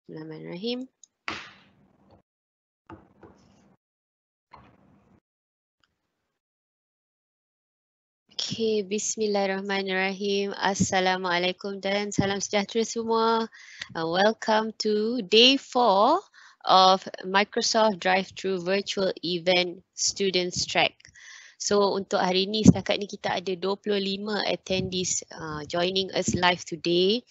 Bismillahirrahmanirrahim. Okay, Bismillahirrahmanirrahim. Assalamualaikum dan salam sejahtera semua. Welcome to day 4 of Microsoft Drive-Thru Virtual Event Students Track. So untuk hari ini setakat ni kita ada 25 attendees joining us live today.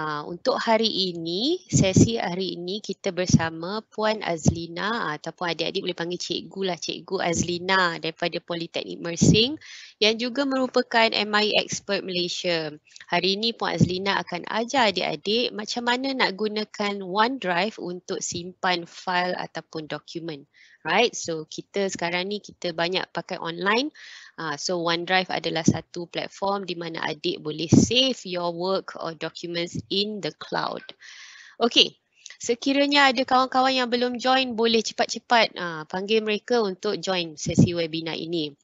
Untuk hari ini, sesi hari ini kita bersama Puan Azlina ataupun adik-adik boleh panggil cikgu lah, Cikgu Azlina daripada Politeknik Mersing yang juga merupakan MI Expert Malaysia. Hari ini Puan Azlina akan ajar adik-adik macam mana nak gunakan OneDrive untuk simpan file ataupun dokumen. Right, so kita sekarang ni kita banyak pakai online. So OneDrive adalah satu platform di mana adik boleh save your work or documents in the cloud. Okay, sekiranya ada kawan-kawan yang belum join, boleh cepat-cepat panggil mereka untuk join sesi webinar ini.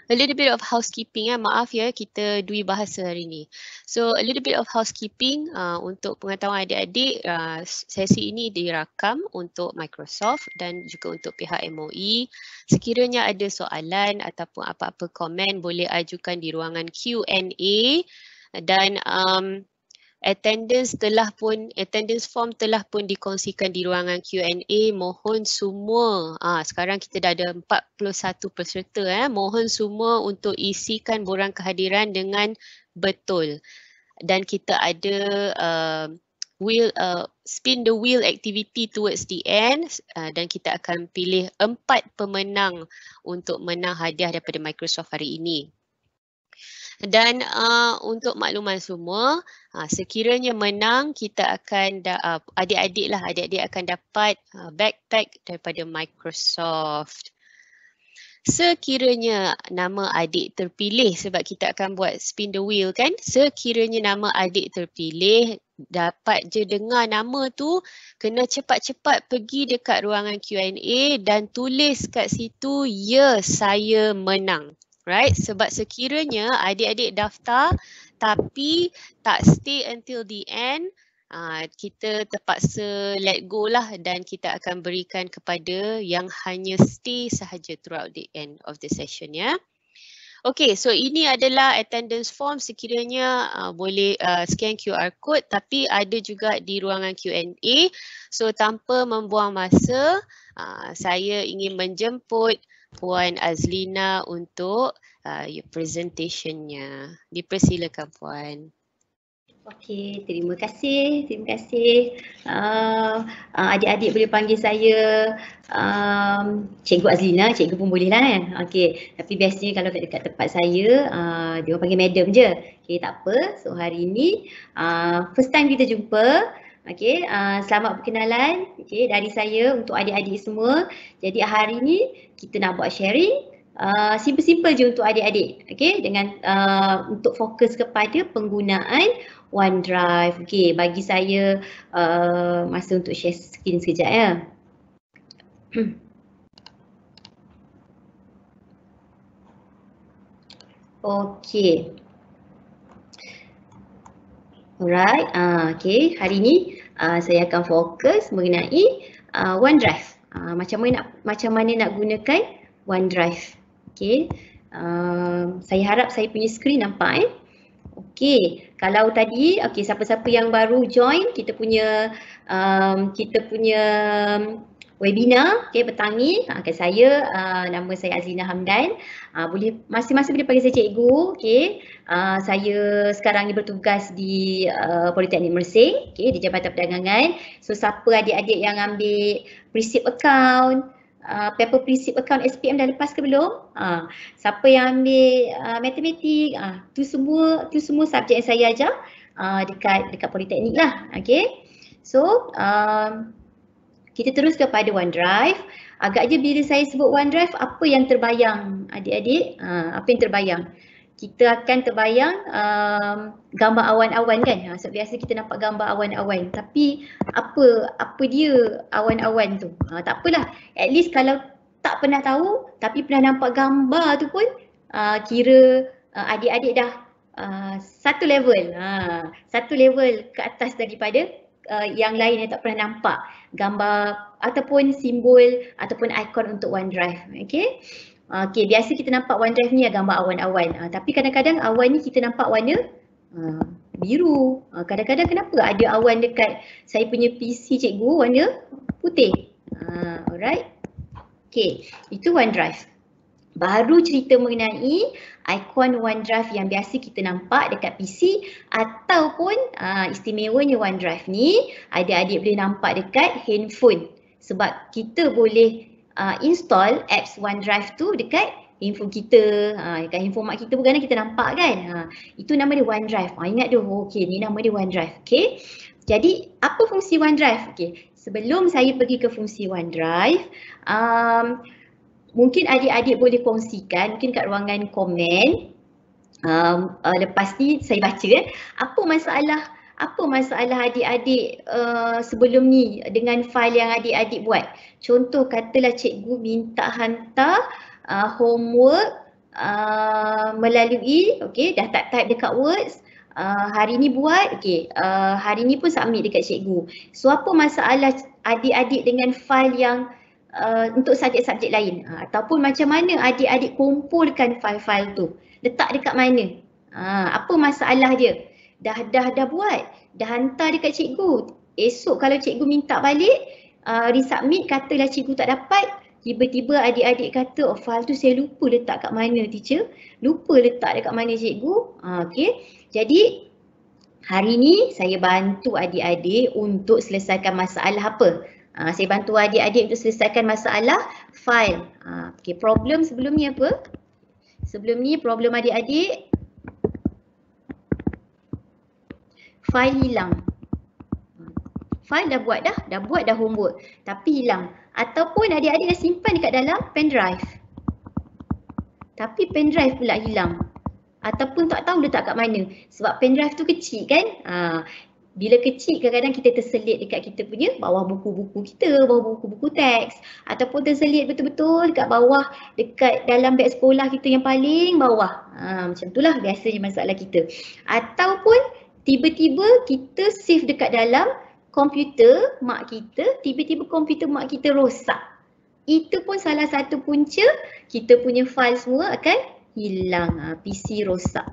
A little bit of housekeeping, maaf ya kita dui bahasa hari ini. So a little bit of housekeeping untuk pengetahuan adik-adik, sesi ini dirakam untuk Microsoft dan juga untuk pihak MOE. Sekiranya ada soalan ataupun apa-apa komen boleh ajukan di ruangan Q&A dan attendance form telah pun dikongsikan di ruangan Q&A. Mohon semua, sekarang kita dah ada 41 peserta, mohon semua untuk isikan borang kehadiran dengan betul. Dan kita ada spin the wheel activity towards the end dan kita akan pilih 4 pemenang untuk menang hadiah daripada Microsoft hari ini. Dan untuk makluman semua, sekiranya menang kita akan adik-adik akan dapat backpack daripada Microsoft. Sekiranya nama adik terpilih, sebab kita akan buat spin the wheel kan, sekiranya nama adik terpilih, dapat je dengar nama tu, kena cepat-cepat pergi dekat ruangan Q&A dan tulis kat situ, ya saya menang. Right, sebab sekiranya adik-adik daftar tapi tak stay until the end, kita terpaksa let go lah dan kita akan berikan kepada yang hanya stay sahaja throughout the end of the session ya. Okay, so ini adalah attendance form, sekiranya boleh scan QR code, tapi ada juga di ruangan Q&A. So tanpa membuang masa, saya ingin menjemput Puan Azlina untuk presentationnya. Dipersilakan Puan. Okey, terima kasih. Adik-adik boleh panggil saya Cikgu Azlina, cikgu pun boleh lah kan. Okey, tapi biasanya kalau dekat tempat saya, dia orang panggil madam je. Okey, tak apa. So hari ini first time kita jumpa. Okey, selamat berkenalan dari saya untuk adik-adik semua. Jadi hari ini kita nak buat sharing simple-simple je untuk adik-adik, okey, dengan untuk fokus kepada penggunaan OneDrive. Okey, bagi saya masa untuk share screen sekejap ya. Okey. Alright, okey, hari ini saya akan fokus mengenai OneDrive. Macam mana nak gunakan OneDrive. Okey. Saya harap saya punya skrin nampak Okey, kalau tadi siapa-siapa yang baru join kita punya webinar petang ni, saya nama saya Azlina Hamdan. Boleh masing-masing boleh panggil saya cikgu. Okey. Saya sekarang ni bertugas di Politeknik Mersing, di Jabatan Perdagangan. So siapa adik-adik yang ambil pre-sip account, paper pre-sip account SPM dah lepas ke belum? Siapa yang ambil matematik, tu semua subjek yang saya ajar dekat Politeknik lah. Okey. So kita terus kepada OneDrive. Agaknya bila saya sebut OneDrive, apa yang terbayang adik-adik? Apa yang terbayang? Kita akan terbayang gambar awan-awan kan? So biasa kita nampak gambar awan-awan. Tapi apa dia awan-awan tu? Tak apalah. At least kalau tak pernah tahu tapi pernah nampak gambar tu pun kira adik-adik dah satu level ke atas daripada yang lain yang tak pernah nampak gambar ataupun simbol ataupun ikon untuk OneDrive. Okay. Okay, biasa kita nampak OneDrive ni gambar awan-awan. Tapi kadang-kadang awan ni kita nampak warna biru. Kadang-kadang kenapa ada awan dekat saya punya PC cikgu warna putih. Alright. Okay, itu OneDrive. Baru cerita mengenai ikon OneDrive yang biasa kita nampak dekat PC ataupun istimewanya OneDrive ni adik-adik boleh nampak dekat handphone. Sebab kita boleh install apps OneDrive tu dekat handphone kita. Dekat handphone mak kita pun kadang kita nampak kan. Itu nama dia OneDrive. Ingat tu, okey, ni nama dia OneDrive. Okay. Jadi apa fungsi OneDrive? Okay. Sebelum saya pergi ke fungsi OneDrive, mungkin adik-adik boleh kongsikan mungkin kat ruangan komen. Lepas ni saya baca apa masalah adik-adik sebelum ni dengan fail yang adik-adik buat. Contoh katalah cikgu minta hantar homework melalui dah tak type dekat Words. Hari ni buat, hari ni pun submit dekat cikgu. So apa masalah adik-adik dengan fail yang untuk subjek-subjek lain, ataupun macam mana adik-adik kumpulkan fail-fail tu, letak dekat mana, apa masalah dia? Dah buat, dah hantar dekat cikgu, esok kalau cikgu minta balik resubmit, katalah cikgu tak dapat, tiba-tiba adik-adik kata, file tu saya lupa letak kat mana teacher, lupa letak dekat mana cikgu. Jadi hari ni saya bantu adik-adik untuk selesaikan masalah apa? Saya bantu adik-adik untuk selesaikan masalah file. Problem sebelum ni apa? Sebelum ni problem adik-adik file hilang. File dah buat dah homework tapi hilang. Ataupun adik-adik dah simpan dekat dalam pendrive. Tapi pendrive pula hilang. Ataupun tak tahu letak kat mana. Sebab pendrive tu kecil kan? Bila kecil kadang-kadang kita terselit dekat kita punya bawah buku-buku kita, bawah buku-buku teks, ataupun terselit betul-betul dekat bawah, dekat dalam beg sekolah kita yang paling bawah. Macam itulah biasanya masalah kita. Ataupun tiba-tiba kita save dekat dalam komputer mak kita, tiba-tiba komputer mak kita rosak. Itu pun salah satu punca kita punya file semua akan hilang. PC rosak.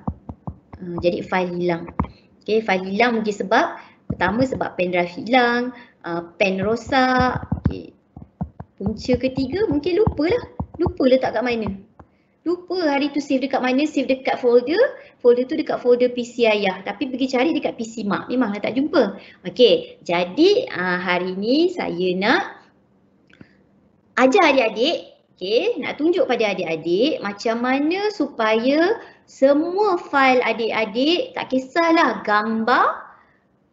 Jadi file hilang. File hilang mungkin pertama sebab pendrive hilang, pen rosak. Punca ketiga mungkin lupa letak kat mana. Lupa hari tu save dekat mana, save dekat folder tu dekat folder PC ayah. Tapi pergi cari dekat PC mak, memanglah tak jumpa. Jadi hari ni saya nak ajar adik-adik, nak tunjuk pada adik-adik macam mana supaya semua fail adik-adik, tak kisahlah gambar,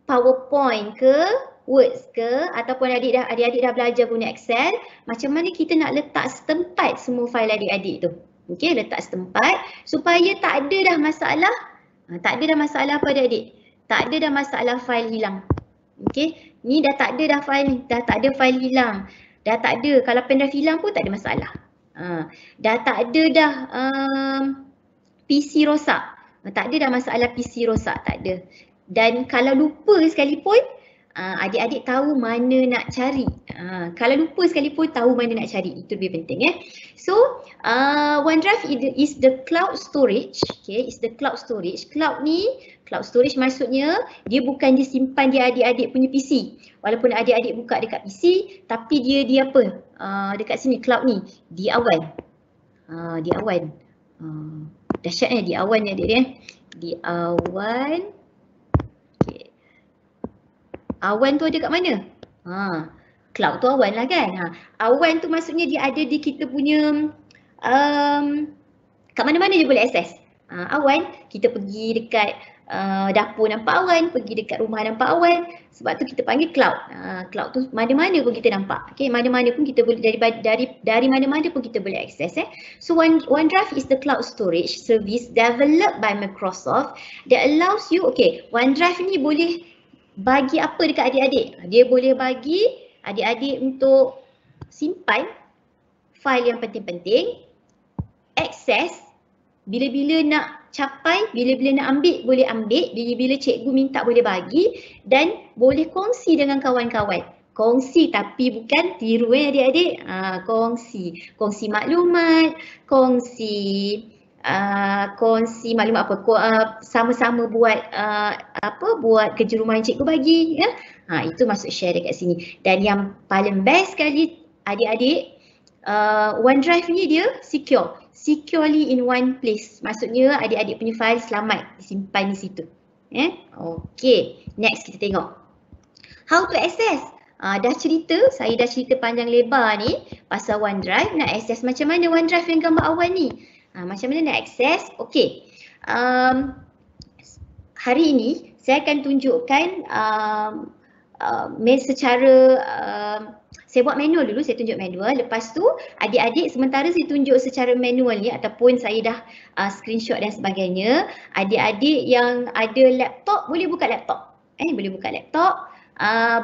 PowerPoint ke, Words ke, ataupun adik-adik dah belajar guna Excel, macam mana kita nak letak setempat semua fail adik-adik tu. Letak setempat supaya tak ada dah masalah. Tak ada dah masalah apa adik-adik? Tak ada dah masalah fail hilang. Ni dah tak ada dah fail ni, dah tak ada fail hilang. Dah tak ada, kalau pendrive hilang pun tak ada masalah. Dah tak ada dah PC rosak. Tak ada dah masalah PC rosak, tak ada. Dan kalau lupa sekalipun, adik-adik tahu mana nak cari. Kalau lupa sekalipun tahu mana nak cari. Itu lebih penting. So, OneDrive is the cloud storage. Is the cloud storage. Cloud storage maksudnya dia bukan disimpan di adik-adik punya PC. Walaupun adik-adik buka dekat PC, tapi dia apa? Dekat sini cloud ni, di awan. Di awan. Dahsyatnya di awan ya adik-adik. Di awan. Awan tu ada kat mana? Cloud tu awan lah kan. Awan tu maksudnya dia ada di kita punya kat mana-mana dia boleh akses. Awan, kita pergi dekat dapur nampak awan, pergi dekat rumah nampak awan. Sebab tu kita panggil cloud. Cloud tu mana-mana pun kita nampak. Mana-mana pun kita boleh dari mana-mana pun kita boleh akses. So OneDrive is the cloud storage service developed by Microsoft that allows you, OneDrive ni boleh bagi apa dekat adik-adik? Dia boleh bagi adik-adik untuk simpan fail yang penting-penting, akses bila-bila nak capai, bila-bila nak ambil boleh ambil, bila-bila cikgu minta boleh bagi dan boleh kongsi dengan kawan-kawan. Kongsi tapi bukan tiru adik-adik. Kongsi maklumat, kongsi maklumat sama-sama buat buat kerja rumah yang cikgu bagi ya. Itu masuk share dekat sini. Dan yang paling best sekali adik-adik, OneDrive ni dia securely in one place. Maksudnya adik-adik punya file selamat disimpan di situ. Okay, next kita tengok how to access. Saya dah cerita panjang lebar ni pasal OneDrive. Nak access macam mana OneDrive yang gambar awal ni? Macam mana nak access? Okay, hari ini saya akan tunjukkan secara saya buat manual dulu, saya tunjuk manual. Lepas tu adik-adik sementara saya tunjuk secara manual ni ataupun saya dah screenshot dan sebagainya. Adik-adik yang ada laptop boleh buka laptop. Boleh buka laptop,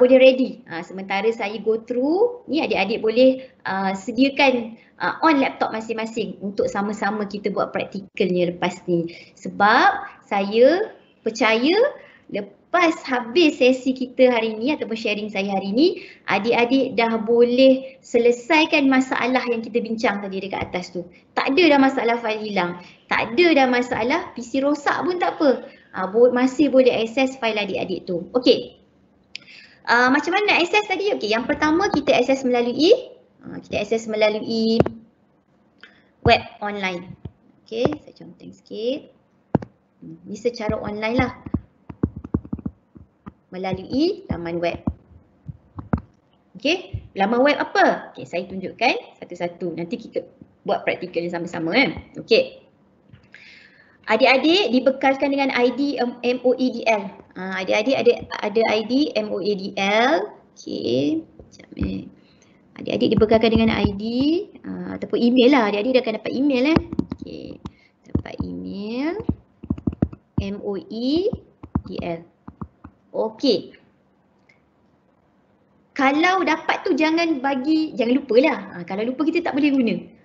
boleh ready. Sementara saya go through ni, adik-adik boleh sediakan on laptop masing-masing untuk sama-sama kita buat praktikalnya lepas ni. Sebab saya percaya lepas habis sesi kita hari ni ataupun sharing saya hari ni, adik-adik dah boleh selesaikan masalah yang kita bincang tadi dekat atas tu. Tak ada dah masalah file hilang, tak ada dah masalah PC rosak pun tak apa. Masih boleh akses file adik-adik tu. Okey. Macam mana nak akses tadi? Okey, yang pertama kita akses melalui web online. Okey, saya conteng sikit. Ni secara online lah. Melalui laman web. Okey, laman web apa? Okey, saya tunjukkan satu-satu. Nanti kita buat praktikalnya sama-sama kan. Okey. Adik-adik dibekalkan dengan ID MOADL. Adik-adik ada ID MOADL. Okey. Adik-adik dibekalkan dengan ID ataupun email lah. Adik-adik akan dapat email Okey. Dapat email MOADL. Okey. Kalau dapat tu jangan lupalah. Kalau lupa kita tak boleh guna.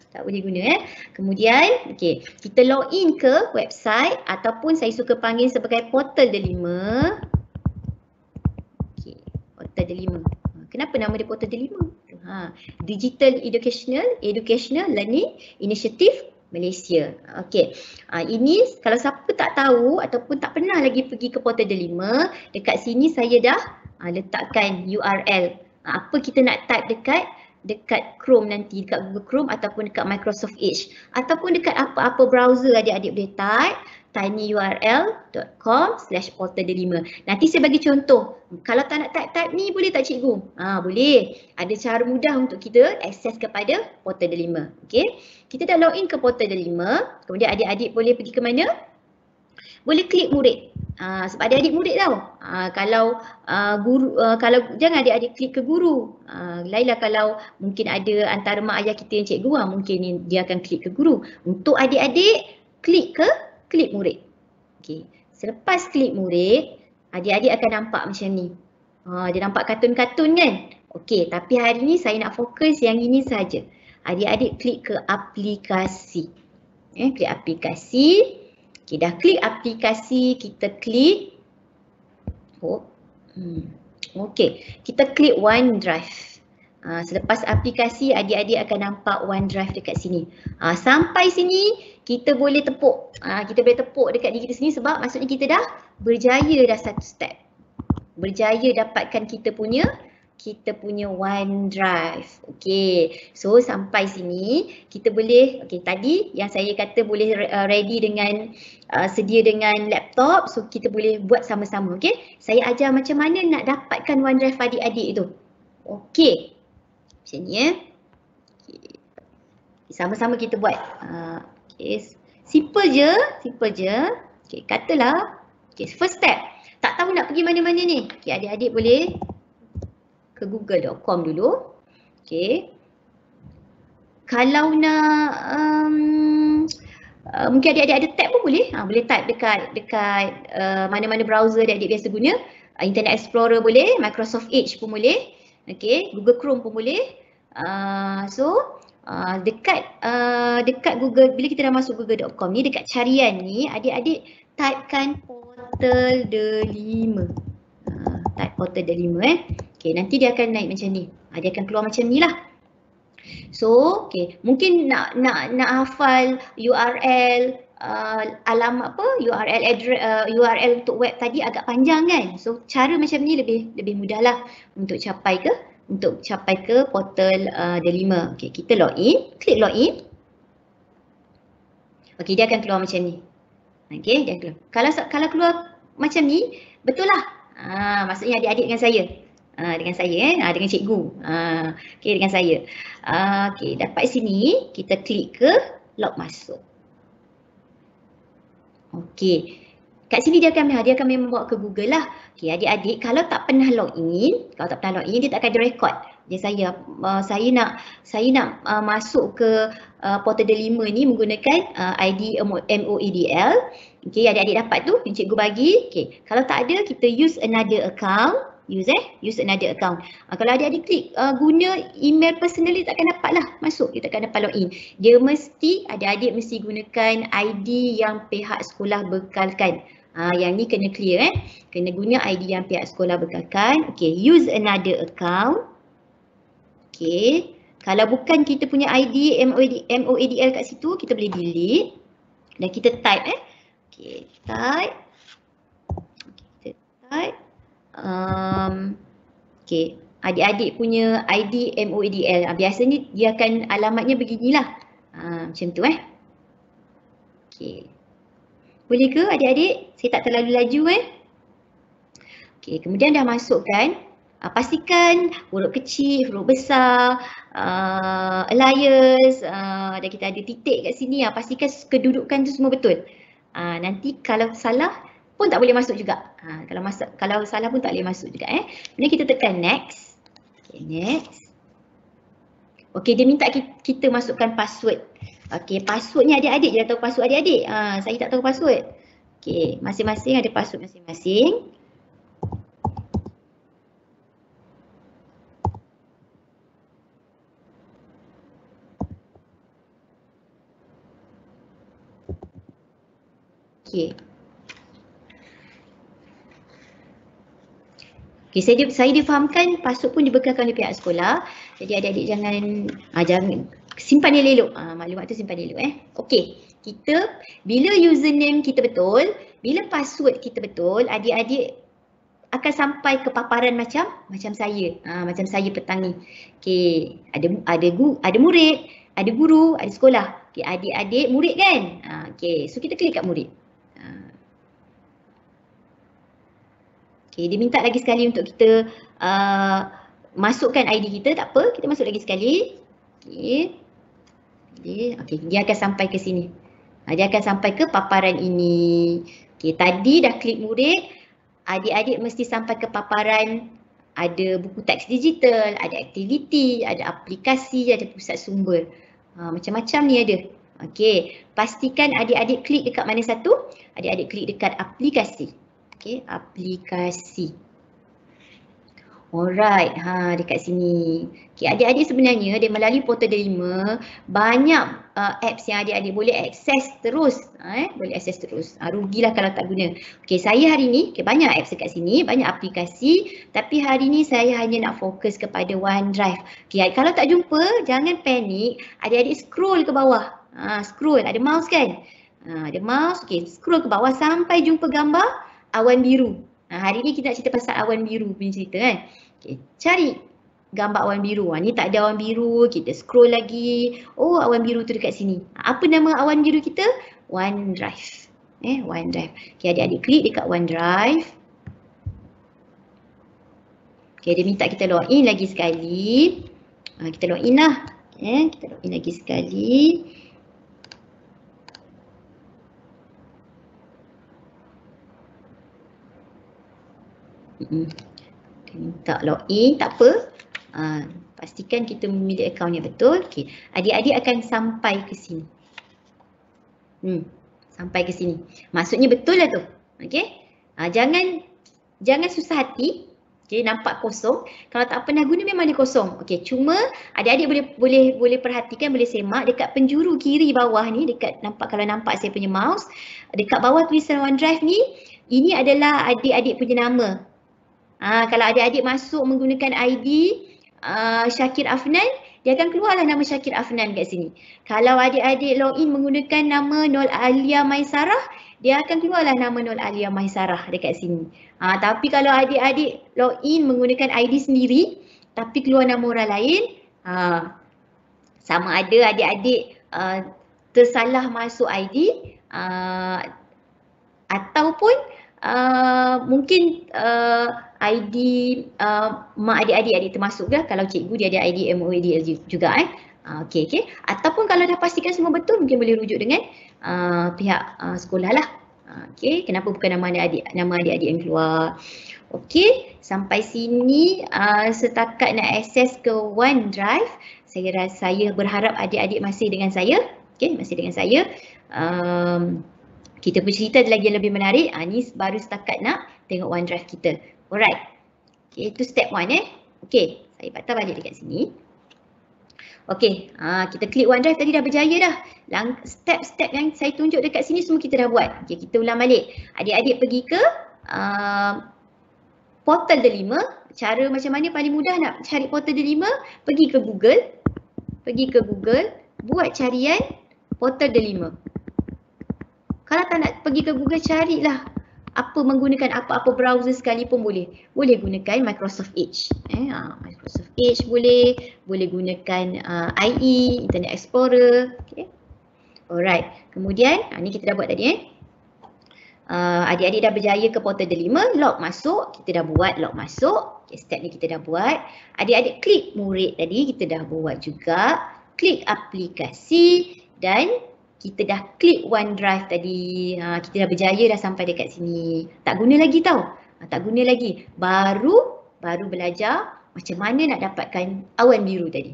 Kemudian kita login ke website ataupun saya suka panggil sebagai portal Delima. Okey, portal Delima. Kenapa nama dia portal Delima? Digital Educational Learning Initiative Malaysia. Okey. Ini kalau siapa tak tahu ataupun tak pernah lagi pergi ke portal Delima, dekat sini saya dah letakkan URL. Apa kita nak type dekat Chrome nanti, dekat Google Chrome ataupun dekat Microsoft Edge ataupun dekat apa-apa browser adik-adik boleh type tinyurl.com/portal5. Nanti saya bagi contoh. Kalau tak nak type ni boleh tak cikgu? Boleh. Ada cara mudah untuk kita akses kepada portal 5. Okey. Kita dah login ke portal 5. Kemudian adik-adik boleh pergi ke mana? Boleh klik murid. Sebab adik-adik murid tau. Kalau guru, kalau jangan adik-adik klik ke guru. Lainlah kalau mungkin ada antara mak ayah kita yang cikgu, mungkin dia akan klik ke guru. Untuk adik-adik klik murid. Okey. Selepas klik murid, adik-adik akan nampak macam ni. Dia nampak kartun-kartun kan? Okey, tapi hari ni saya nak fokus yang ini saja. Adik-adik klik ke aplikasi. Klik aplikasi. Okey, dah klik aplikasi, kita klik. Okey, kita klik OneDrive. Selepas aplikasi, adik-adik akan nampak OneDrive dekat sini. Sampai sini, kita boleh tepuk. Kita boleh tepuk dekat diri kita sini sebab maksudnya kita dah berjaya dah satu step. Berjaya dapatkan kita punya OneDrive. Okey. So sampai sini kita boleh, tadi yang saya kata boleh ready dengan sedia dengan laptop, so kita boleh buat sama-sama. Okey. Saya ajar macam mana nak dapatkan OneDrive adik-adik tu. Okey. Macam ni Okay. Sama-sama kita buat. Okey. Simple je. Okey, katalah first step. Tak tahu nak pergi mana-mana ni. Okey, adik-adik boleh ke google.com dulu. Okey. Kalau nak mungkin adik-adik ada tab pun boleh. Boleh type dekat mana-mana browser adik-adik biasa guna. Internet Explorer boleh, Microsoft Edge pun boleh. Okey, Google Chrome pun boleh. So dekat Google, bila kita dah masuk google.com ni, dekat carian ni adik-adik typekan portal delima. Type portal delima Okay, nanti dia akan naik macam ni. Dia akan keluar macam ni lah. So, okay, mungkin nak hafal URL, alamat apa, URL address, URL untuk web tadi agak panjang kan. So, cara macam ni lebih mudah lah untuk capai ke portal delima. Okay, kita login, klik login. Okay, dia akan keluar macam ni. Okay, dia keluar. Kalau keluar macam ni, betul lah. Maksudnya adik-adik dengan saya. Dengan cikgu. Okay, dengan saya. Okay, dapat sini, kita klik ke log masuk. Okay, kat sini dia akan memang bawa ke Google lah. Okay, adik-adik kalau tak pernah login, dia tak akan direkod. Jadi saya nak masuk ke portal delima ni menggunakan ID MOADL. Okay, adik-adik dapat tu yang cikgu bagi. Okay, kalau tak ada, kita use another account. Use another account. Kalau adik-adik klik guna email personally, tak akan dapat lah masuk. Kita akan dapat login. Adik-adik mesti gunakan ID yang pihak sekolah bekalkan. Yang ni kena clear Kena guna ID yang pihak sekolah bekalkan. Okay, use another account. Okay, kalau bukan kita punya ID MOADL kat situ, kita boleh delete. Dan kita type Okay, type. Kita type. Okay, adik-adik punya ID MOADL. Biasanya dia akan alamatnya beginilah. Macam tu Okay. Boleh ke adik-adik? Saya tak terlalu laju Okay, kemudian dah masukkan. Pastikan huruf kecil, huruf besar, alias, dan kita ada titik kat sini. Pastikan kedudukan tu semua betul. Nanti kalau salah pun tak boleh masuk juga. Kalau salah pun tak boleh masuk juga Kemudian kita tekan next. Okay, next. Okay, dia minta kita masukkan password. Okay, password ni adik-adik je dah tahu password adik-adik. Saya tak tahu password. Okay, masing-masing ada password masing-masing. Okay. Okay, saya difahamkan password pun dibekalkan oleh pihak sekolah. Jadi adik-adik jangan simpan dia elok. Maklumat tu simpan dia elok Okay, kita bila username kita betul, bila password kita betul, adik-adik akan sampai ke paparan macam saya. Macam saya petang ni. Okay, ada murid, ada guru, ada sekolah. Okay, adik-adik murid kan? Okay, so kita klik kat murid. Okay, dia minta lagi sekali untuk kita masukkan ID kita, tak apa, kita masuk lagi sekali. Okay. Okay, dia akan sampai ke sini. Dia akan sampai ke paparan ini. Okay, tadi dah klik murid, adik-adik mesti sampai ke paparan ada buku teks digital, ada aktiviti, ada aplikasi, ada pusat sumber. Macam-macam ni ada. Okay, pastikan adik-adik klik dekat mana satu? Adik-adik klik dekat aplikasi. Okay, aplikasi. Alright, dekat sini. Okay, adik-adik sebenarnya dia melalui portal delima banyak apps yang adik-adik boleh akses terus. Boleh akses terus. Rugilah kalau tak guna. Okay, saya hari ni, banyak apps dekat sini, banyak aplikasi. Tapi hari ni saya hanya nak fokus kepada OneDrive. Okay, kalau tak jumpa, jangan panik. Adik-adik scroll ke bawah. Scroll, ada mouse kan? Ada mouse, okay, scroll ke bawah sampai jumpa gambar awan biru. Hari ni kita nak cerita pasal awan biru punya cerita kan. Okay, cari gambar awan biru. Ni tak ada awan biru, kita scroll lagi. Oh, awan biru tu dekat sini. Apa nama awan biru kita? OneDrive. OneDrive. Okay, adik-adik klik dekat OneDrive. Okay, dia minta kita login lagi sekali. Kita login lah. Kita login lagi sekali. Dia minta login, tak apa. Pastikan kita memilih akaun yang betul. Okay. Adik-adik akan sampai ke sini. Sampai ke sini. Maksudnya betul lah tu. Okay. Jangan susah hati. Okay, nampak kosong. Kalau tak pernah guna memang dia kosong. Okay, cuma adik-adik boleh perhatikan, boleh semak dekat penjuru kiri bawah ni, dekat kalau nampak saya punya mouse, dekat bawah tulisan OneDrive ni, ini adalah adik-adik punya nama. Kalau adik-adik masuk menggunakan ID Syakir Afnan, dia akan keluarlah nama Syakir Afnan kat sini. Kalau adik-adik login menggunakan nama Nur Alia Maisarah, dia akan keluarlah nama Nur Alia Maisarah dekat sini. Tapi kalau adik-adik login menggunakan ID sendiri, tapi keluar nama orang lain, sama ada adik-adik tersalah masuk ID ataupun mungkin ID mak adik-adik termasuk ke, kalau cikgu dia ada ID MOADL juga okey. Ataupun kalau dah pastikan semua betul, mungkin boleh rujuk dengan pihak sekolah lah. Okey, kenapa bukan nama adik-adik yang keluar. Okey, sampai sini setakat nak akses ke OneDrive, saya berharap adik-adik masih dengan saya. Okey, masih dengan saya. Kita bercerita lagi yang lebih menarik. Ni baru setakat nak tengok OneDrive kita. Alright. Okay, itu step 1 Okay, saya patah balik dekat sini. Okay, kita klik OneDrive tadi dah berjaya dah. Step-step yang saya tunjuk dekat sini semua kita dah buat. Okay, kita ulang balik. Adik-adik pergi ke portal Delima. Cara macam mana paling mudah nak cari portal Delima? Pergi ke Google, buat carian portal Delima. Kalau tak nak pergi ke Google, carilah menggunakan apa-apa browser sekalipun boleh. Boleh gunakan Microsoft Edge. Microsoft Edge boleh gunakan IE, Internet Explorer. Okay. Alright. Kemudian, ni kita dah buat tadi. Adik-adik dah berjaya ke portal Delima, log masuk, kita dah buat log masuk. Okay, step ni kita dah buat. Adik-adik klik murid tadi, kita dah buat juga. Klik aplikasi dan kita dah klik OneDrive tadi. Kita dah berjaya dah sampai dekat sini. Tak guna lagi tau. Tak guna lagi. Baru belajar macam mana nak dapatkan awan biru tadi.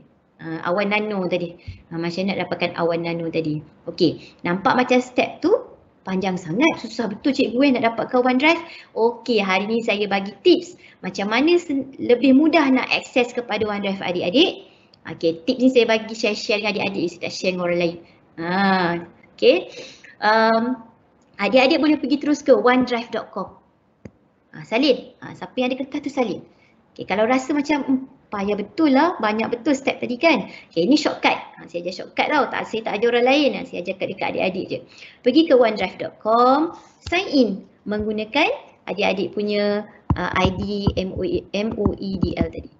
Awan nano tadi. Macam mana nak dapatkan awan nano tadi. Okey, nampak macam step tu panjang sangat. Susah betul cikgu nak dapatkan OneDrive. Okey, hari ni saya bagi tips macam mana lebih mudah nak akses kepada OneDrive adik-adik. Okey, tips ni saya bagi share dengan adik-adik. Saya tak share dengan orang lain. Okay. Adik-adik boleh pergi terus ke onedrive.com. Salin. Siapa yang ada kertas tu salin. Okay, kalau rasa macam payah betul lah, banyak betul step tadi kan. Okay, ini shortcut. Saya ajar shortcut tau. Saya tak ajar orang lain. Saya ajar dekat adik-adik je. Pergi ke onedrive.com, sign in menggunakan adik-adik punya ID MOADL tadi.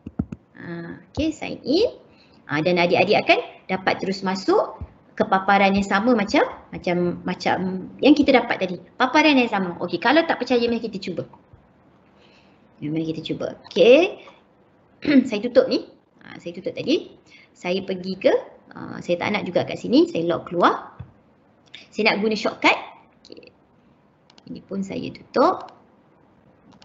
Okay, sign in. Dan adik-adik akan dapat terus masuk ke paparan yang sama macam yang kita dapat tadi. Paparan yang sama. Okey, kalau tak percaya mari kita cuba. Okey. Saya tutup ni. Saya tutup tadi. Saya pergi ke saya tak nak juga kat sini, saya log keluar. Saya nak guna shortcut. Okey. Ini pun saya tutup.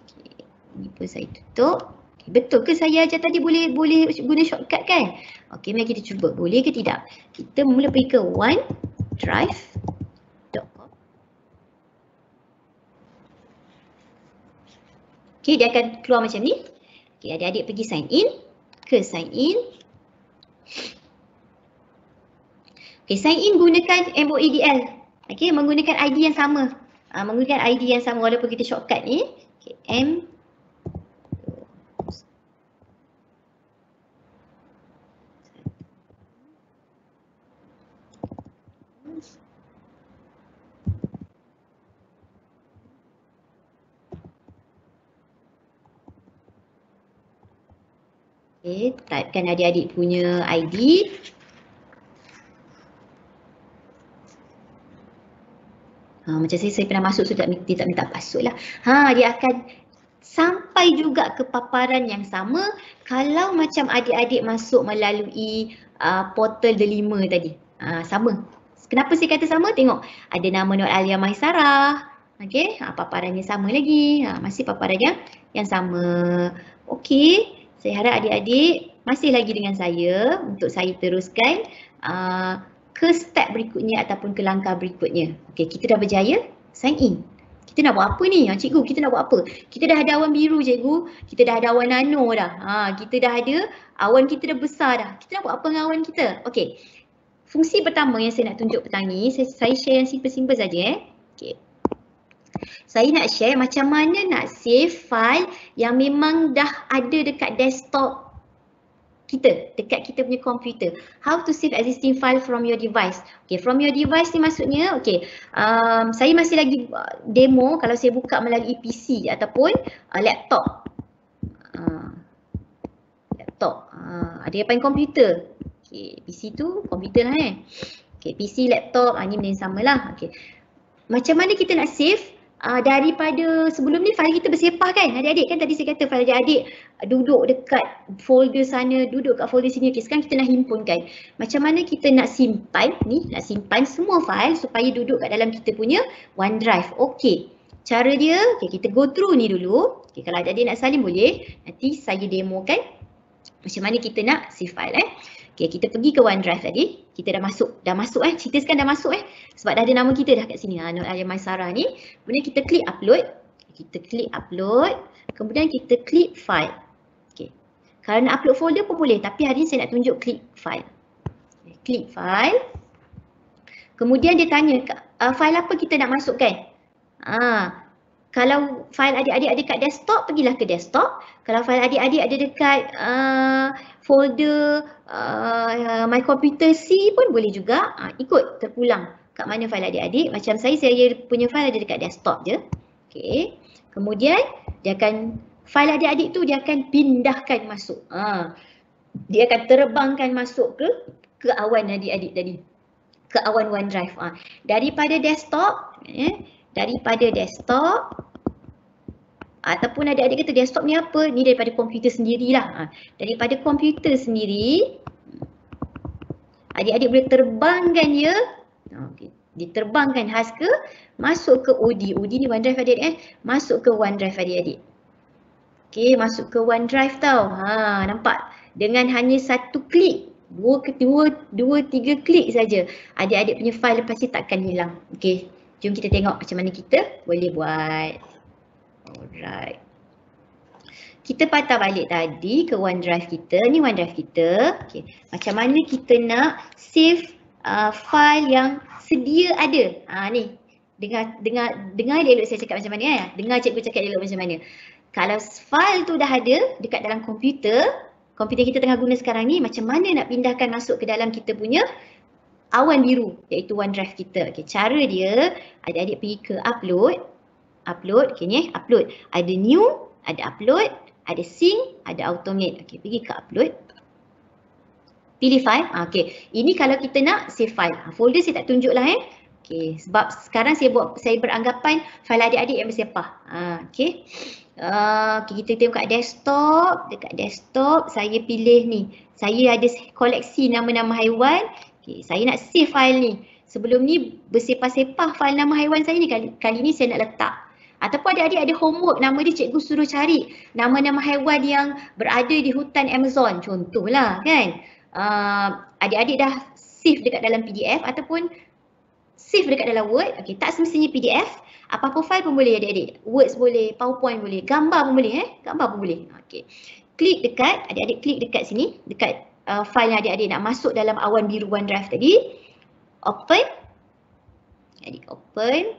Okey, ini pun saya tutup. Betul ke saya ajar tadi boleh guna shortcut kan? Okey, mari kita cuba. Boleh ke tidak? Kita mula pergi ke onedrive.com. Okey, dia akan keluar macam ni. Okey, adik-adik pergi sign in. Okey, sign in gunakan MOADL. Okey, menggunakan ID yang sama. Menggunakan ID yang sama walaupun kita shortcut ni. Okey, Okay, typekan adik-adik punya ID. Macam saya pernah masuk, dia tak minta password lah. Dia akan sampai juga ke paparan yang sama kalau macam adik-adik masuk melalui portal Delima tadi. Sama. Kenapa saya kata sama? Tengok, ada nama Nur Alia Maisarah. Okay, paparannya sama lagi. Masih paparan yang sama. Okay. Saya harap adik-adik masih lagi dengan saya untuk saya teruskan ke step berikutnya ataupun ke langkah berikutnya. Okey, kita dah berjaya sign in. Kita nak buat apa ni? Cikgu, kita nak buat apa? Kita dah ada awan biru cikgu, kita dah ada awan nano dah. Kita dah ada awan kita dah besar dah. Kita nak buat apa dengan awan kita? Okey. Fungsi pertama yang saya nak tunjuk petang ni, saya share yang simple-simple saja Okey. Saya nak share macam mana nak save file yang memang dah ada dekat desktop kita, dekat kita punya komputer. How to save existing file from your device. Okay, from your device ni maksudnya, okay, saya masih lagi demo kalau saya buka melalui PC ataupun laptop. Ada yang panggil komputer. Okay, PC tu komputer lah Okay, PC, laptop, ni benda yang sama lah. Okay. Macam mana kita nak save? Daripada sebelum ni file kita bersepah kan adik-adik, kan tadi saya kata file adik-adik duduk dekat folder sana, duduk kat folder sini. Okay, sekarang kita nak himpunkan. Macam mana kita nak simpan ni, nak simpan semua file supaya duduk kat dalam kita punya OneDrive. Okay, cara dia, okay, kita go through ni dulu. Okay, kalau adik-adik nak salin boleh, nanti saya demokan macam mana kita nak save file Okay, kita pergi ke OneDrive tadi. Kita dah masuk cerita sekarang dah masuk sebab dah ada nama kita dah kat sini. Nur Alia Maisara ni. Kemudian kita klik upload. Kita klik upload. Kemudian kita klik file. Okay. Kalau nak upload folder pun boleh, tapi hari ni saya nak tunjuk klik file. Okay, klik file. Kemudian dia tanya file apa kita nak masukkan. Kalau file adik-adik ada dekat desktop, pergilah ke desktop. Kalau file adik-adik ada dekat folder My Computer C pun boleh juga. Ikut terpulang kat mana file adik-adik. Macam saya punya file ada dekat desktop je. Okay. Kemudian dia akan, file adik-adik tu dia akan pindahkan masuk. Dia akan terbangkan masuk ke awan adik-adik tadi. Ke awan OneDrive. Daripada desktop, daripada desktop, ataupun adik-adik kata desktop ni apa? Ni daripada komputer sendirilah. Daripada komputer sendiri, adik-adik boleh terbangkan dia. Diterbangkan khas ke, masuk ke OD. OD ni OneDrive adik-adik masuk ke OneDrive adik-adik. Okay, masuk ke OneDrive tau. Nampak? Dengan hanya satu klik. Dua, tiga klik saja. Adik-adik punya file lepas ni takkan hilang. Okay. Jom kita tengok macam mana kita boleh buat. Alright. Kita patah balik tadi ke OneDrive kita. Ni OneDrive kita. Okay. Macam mana kita nak save file yang sedia ada. Ni. Dengar elok saya cakap macam mana Dengar cikgu cakap elok macam mana. Kalau file tu dah ada dekat dalam komputer kita tengah guna sekarang ni, macam mana nak pindahkan masuk ke dalam kita punya awan biru, iaitu OneDrive kita. Okay, cara dia, adik-adik pergi ke upload, okay ni upload. Ada new, ada upload, ada sync, ada automate. Okay, pergi ke upload. Pilih file. Okay, ini kalau kita nak save file. Folder saya tak tunjuk lah Okay, sebab sekarang saya beranggapan file adik-adik yang bersepah. Okay. Kita tengok kat desktop. Dekat desktop saya pilih ni. Saya ada koleksi nama-nama haiwan. Okay, saya nak save file ni. Sebelum ni bersepah-sepah file nama haiwan saya ni. Kali ni saya nak letak. Ataupun adik-adik ada homework, nama dia cikgu suruh cari nama-nama haiwan yang berada di hutan Amazon. Contohlah kan. Adik-adik dah save dekat dalam PDF ataupun save dekat dalam Word. Okay, tak semestinya PDF. Apa-apa file pun boleh adik-adik. Words boleh, PowerPoint boleh, gambar pun boleh gambar pun boleh. Okay. Klik dekat, adik-adik klik dekat sini, dekat file yang adik-adik nak masuk dalam awan biru OneDrive tadi. Open. Adik open.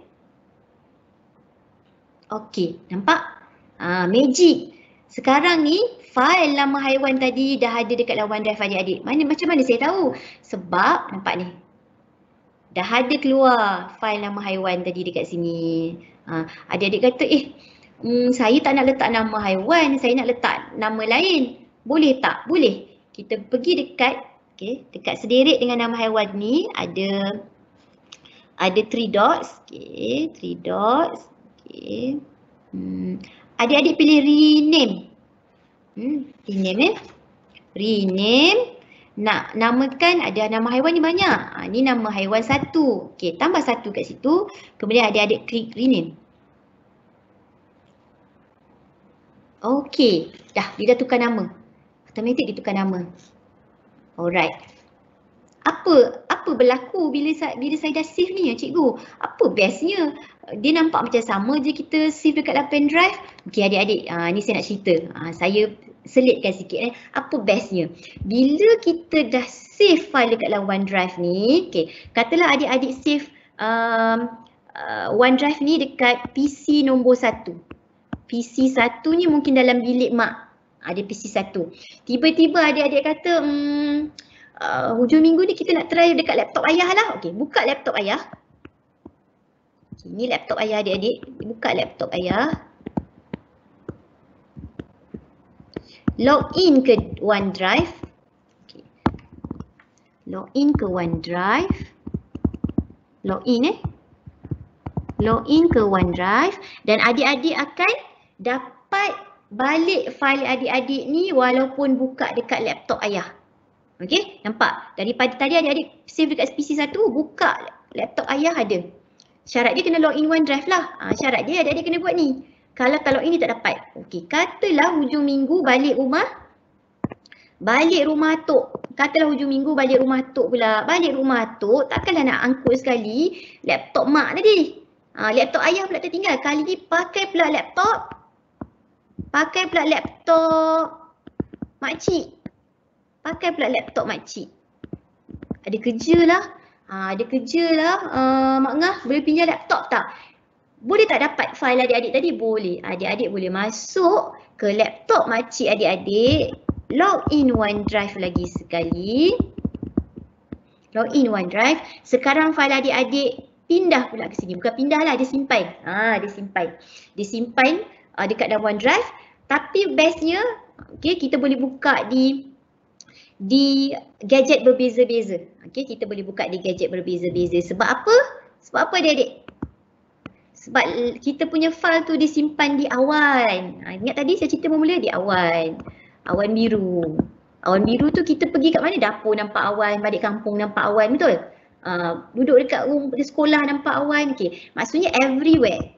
Okay, nampak? Magic. Sekarang ni file nama haiwan tadi dah ada dekat dalam OneDrive adik-adik. Macam mana saya tahu? Sebab nampak ni. Dah ada keluar file nama haiwan tadi dekat sini. Adik-adik kata, saya tak nak letak nama haiwan, saya nak letak nama lain. Boleh tak? Boleh. Kita pergi dekat, dekat sederet dengan nama haiwan ni ada 3 dots. Okay, 3 dots. Okay. Adik-adik pilih rename. Rename Rename. Nak namakan, ada nama haiwan ni banyak. Ni nama haiwan 1. Okey, tambah 1 kat situ. Kemudian adik-adik klik rename. Okey, dia dah tukar nama. Automatik dia tukar nama. Alright. Apa apa berlaku bila saya dah save ni ya cikgu? Apa bestnya? Dia nampak macam sama je kita save dekat dalam pen drive. Okey adik-adik, ni saya nak cerita. Saya selitkan sikit apa bestnya. Bila kita dah save file dekat dalam OneDrive ni, okey, katalah adik-adik save OneDrive ni dekat PC nombor 1. PC 1 ni mungkin dalam bilik mak. Ada PC 1. Tiba-tiba adik-adik kata, hujung minggu ni kita nak try dekat laptop ayah lah. Okey, buka laptop ayah. Okay, ni laptop ayah adik-adik. Buka laptop ayah. Login ke OneDrive. Okay. Login ke OneDrive. Login ke OneDrive dan adik-adik akan dapat balik file adik-adik ni walaupun buka dekat laptop ayah. Okey, nampak? Daripada tadi adik-adik save dekat PC 1, buka laptop ayah ada. Syarat dia kena login OneDrive lah. Syarat dia adik-adik kena buat ni. Kalau login ni tak dapat. Okey, katalah hujung minggu balik rumah tok. Katalah hujung minggu balik rumah tok pula. Balik rumah tok, takkanlah nak angkut sekali laptop mak tadi. Laptop ayah pula tertinggal. Kali ni pakai pula laptop makcik. Ada kerja lah. Mak Ngah boleh pinjam laptop tak? Boleh tak dapat file adik-adik tadi? Boleh. Adik-adik boleh masuk ke laptop makcik adik-adik. Login OneDrive lagi sekali. Login OneDrive. Sekarang file adik-adik pindah pula ke sini. Bukan pindah lah, dia simpan. Dia simpan dekat dalam OneDrive. Tapi bestnya, okay, kita boleh buka di gadget berbeza-beza. Okay, kita boleh buka di gadget berbeza-beza. Sebab apa? Sebab apa adik-adik? Sebab kita punya file tu disimpan di awan. Ingat tadi saya cerita bermula di awan. Awan biru. Awan biru tu kita pergi kat mana? Dapur nampak awan, balik kampung nampak awan, betul? Duduk dekat di sekolah nampak awan. Okay. Maksudnya everywhere.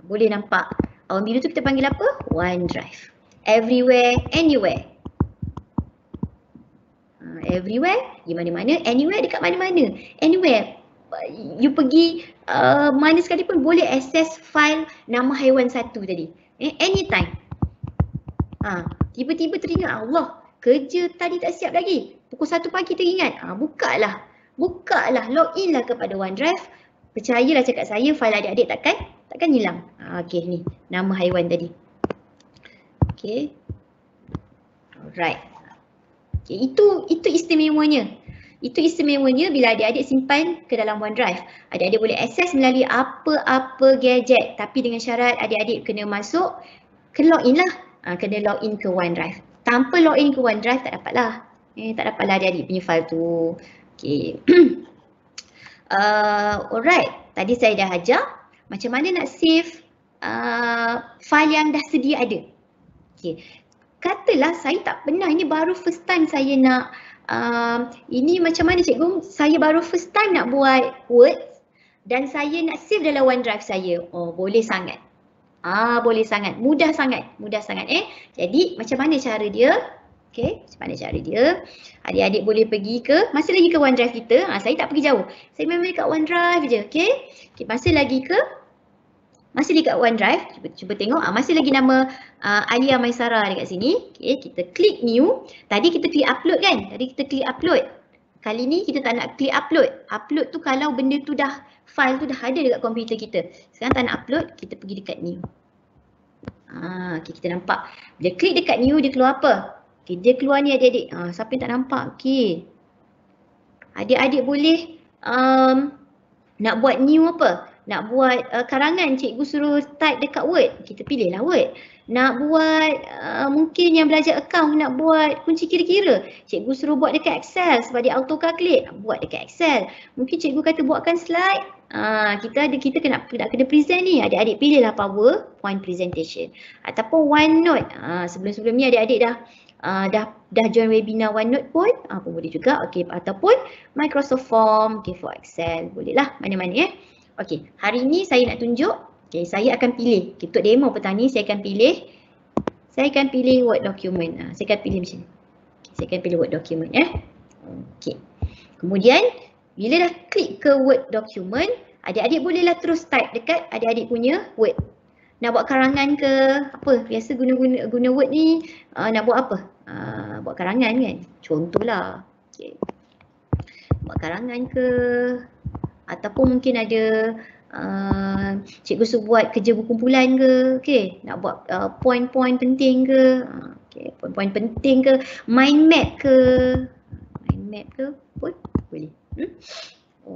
Boleh nampak. Awan biru tu kita panggil apa? OneDrive. Everywhere, anywhere. Everywhere, di mana-mana, anywhere, dekat mana-mana. Anywhere. You pergi mana sekalipun boleh access file nama haiwan satu tadi. Anytime. Tiba-tiba teringat, Allah, kerja tadi tak siap lagi. Pukul 1 pagi teringat. Bukalah, login lah kepada OneDrive. Percayalah cakap saya, file adik-adik takkan hilang. Okey, ni nama haiwan tadi. Okey. Alright. Okay, itu istimewanya. Itu istimewanya bila adik-adik simpan ke dalam OneDrive. Adik-adik boleh akses melalui apa-apa gadget. Tapi dengan syarat adik-adik kena masuk ke login lah. Kena login ke OneDrive. Tanpa login ke OneDrive tak dapat lah. Tak dapat lah adik-adik punya file tu. Okay. Alright. Tadi saya dah ajar macam mana nak save file yang dah sedia ada. Okay. Katalah saya tak pernah, ini baru first time saya nak ini macam mana cikgu? Saya baru first time nak buat Word dan saya nak save dalam OneDrive saya. Oh, boleh sangat. Boleh sangat. Mudah sangat. Jadi macam mana cara dia? Okey, macam mana cara dia? Adik-adik boleh pergi masih lagi ke OneDrive kita. Saya tak pergi jauh. Saya memang kat OneDrive je, okey? Okey, masih lagi kat OneDrive. Cuba tengok. Masih lagi nama Alia Maisara dekat sini. Okay, kita klik new. Tadi kita klik upload kan? Kali ni kita tak nak klik upload. Upload tu kalau benda tu file tu dah ada dekat komputer kita. Sekarang tak nak upload, kita pergi dekat new. Okay, kita nampak. Bila klik dekat new, dia keluar apa? Okay, dia keluar ni adik-adik. Siapa yang tak nampak? Okay. Adik-adik boleh nak buat new apa? Nak buat karangan, cikgu suruh type dekat Word. Kita pilihlah Word. Nak buat mungkin yang belajar account nak buat kunci kira-kira. Cikgu suruh buat dekat Excel sebab dia auto calculate. Buat dekat Excel. Mungkin cikgu kata buatkan slide. Kita kena present ni. Adik-adik pilihlah PowerPoint presentation. Ataupun OneNote. Sebelum-sebelum ni adik-adik dah join webinar OneNote pun boleh juga. Okay. Ataupun Microsoft Form. Okay, for Excel. Boleh lah mana-mana ya. Okey, hari ni saya nak tunjuk. Okey, saya akan pilih. Okay, untuk demo petang ni saya akan pilih Word document. Saya akan pilih macam ni. Okay, saya akan pilih Word document ya. Okey. Kemudian bila dah klik ke Word document, adik-adik bolehlah terus type dekat adik-adik punya Word. Nak buat karangan ke apa? Biasa guna Word ni nak buat apa? Buat karangan kan? Contohlah. Okay. Buat karangan ke, ataupun mungkin ada cikgu suruh buat kerja berkumpulan ke, okay. Nak buat point-point penting ke, okay. Point-point penting ke, mind map ke pun boleh.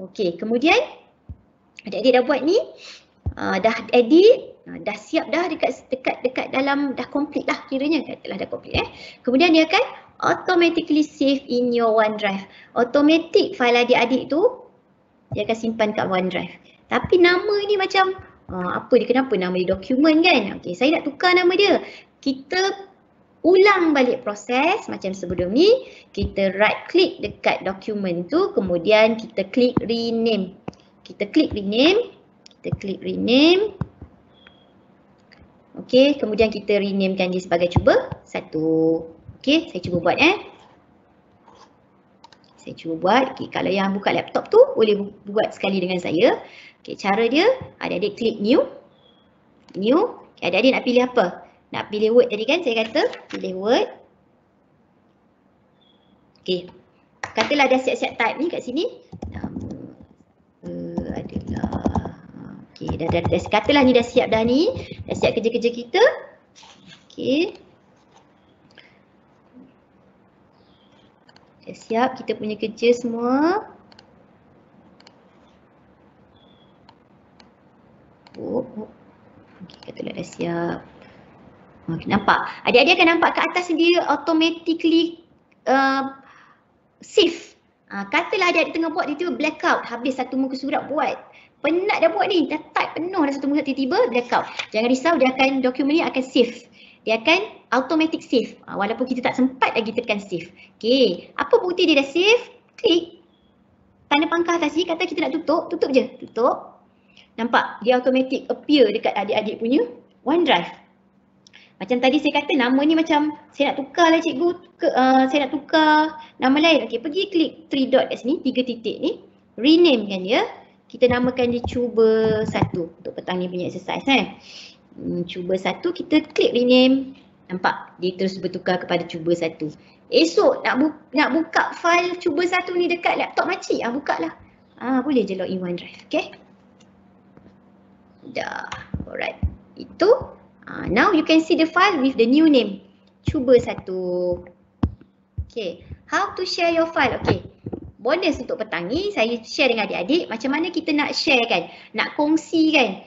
Okay, kemudian adik-adik dah buat ni, dah edit, dah siap dah dekat dalam, dah complete lah kiranya, katalah dah complete Kemudian dia akan automatically save in your OneDrive. Automatic file adik-adik tu dia akan simpan kat OneDrive. Tapi nama ni macam apa dia, kenapa nama dia dokumen kan? Okey, saya nak tukar nama dia. Kita ulang balik proses macam sebelum ni. Kita right click dekat dokumen tu, kemudian kita klik rename. Kita klik rename. Okey, kemudian kita renamekan dia sebagai cuba 1. Okey, saya cuba buat Saya cuba buat. Okay, kalau yang buka laptop tu boleh buat sekali dengan saya. Okay, cara dia, adik-adik klik new. Okay, adik-adik nak pilih apa? Nak pilih Word tadi kan saya kata. Pilih Word. Okay, katalah dah siap-siap type ni kat sini. Nama adalah, okay, dah katalah ni dah siap dah ni. Dah siap kerja-kerja kita. Okay. Dah siap kita punya kerja semua. Okay, katalah dah siap. Nampak? Adik-adik akan nampak kat atas dia automatically save. Katalah adik-adik tengah buat, dia tiba blackout. Habis satu muka surat buat. Penat dah buat ni. Dah type penuh dah satu muka surat, tiba-tiba blackout. Jangan risau, dokumen ni akan save. Dia akan automatic save. Walaupun kita tak sempat lagi tekan save. Okay. Apa bukti dia dah save? Klik tanda pangkah atas ni, kata kita nak tutup. Tutup je. Tutup. Nampak? Dia automatic appear dekat adik-adik punya OneDrive. Macam tadi saya kata nama ni macam saya nak tukar lah cikgu. Saya nak tukar nama lain. Okay, pergi klik 3 dot kat sini. 3 titik ni. Rename kan dia. Kita namakan dia cuba 1 untuk petang ni punya exercise cuba 1, kita klik rename. Nampak? Dia terus bertukar kepada cuba 1. Esok nak buka file cuba 1 ni dekat laptop makcik, buka lah. Boleh je login OneDrive. Okay? Dah. Alright. Itu. Now you can see the file with the new name. Cuba 1. Okay. How to share your file? Okay. Bonus untuk petang ni, saya share dengan adik-adik macam mana kita nak share kan. Nak kongsi kan.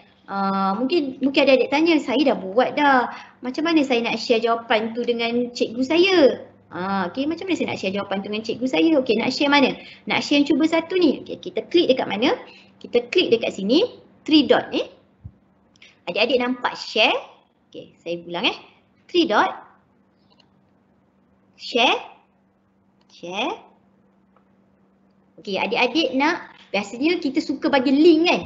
Mungkin adik-adik tanya, saya dah buat dah. Macam mana saya nak share jawapan tu dengan cikgu saya? Okay, macam mana saya nak share jawapan tu dengan cikgu saya? Okay, nak share mana? Nak share yang cuba 1 ni. Okay, kita klik dekat mana? Kita klik dekat sini, 3 dot ni. Adik-adik nampak share. Okay, saya ulang 3 dot. Share. Okay, adik-adik nak, biasanya kita suka bagi link kan?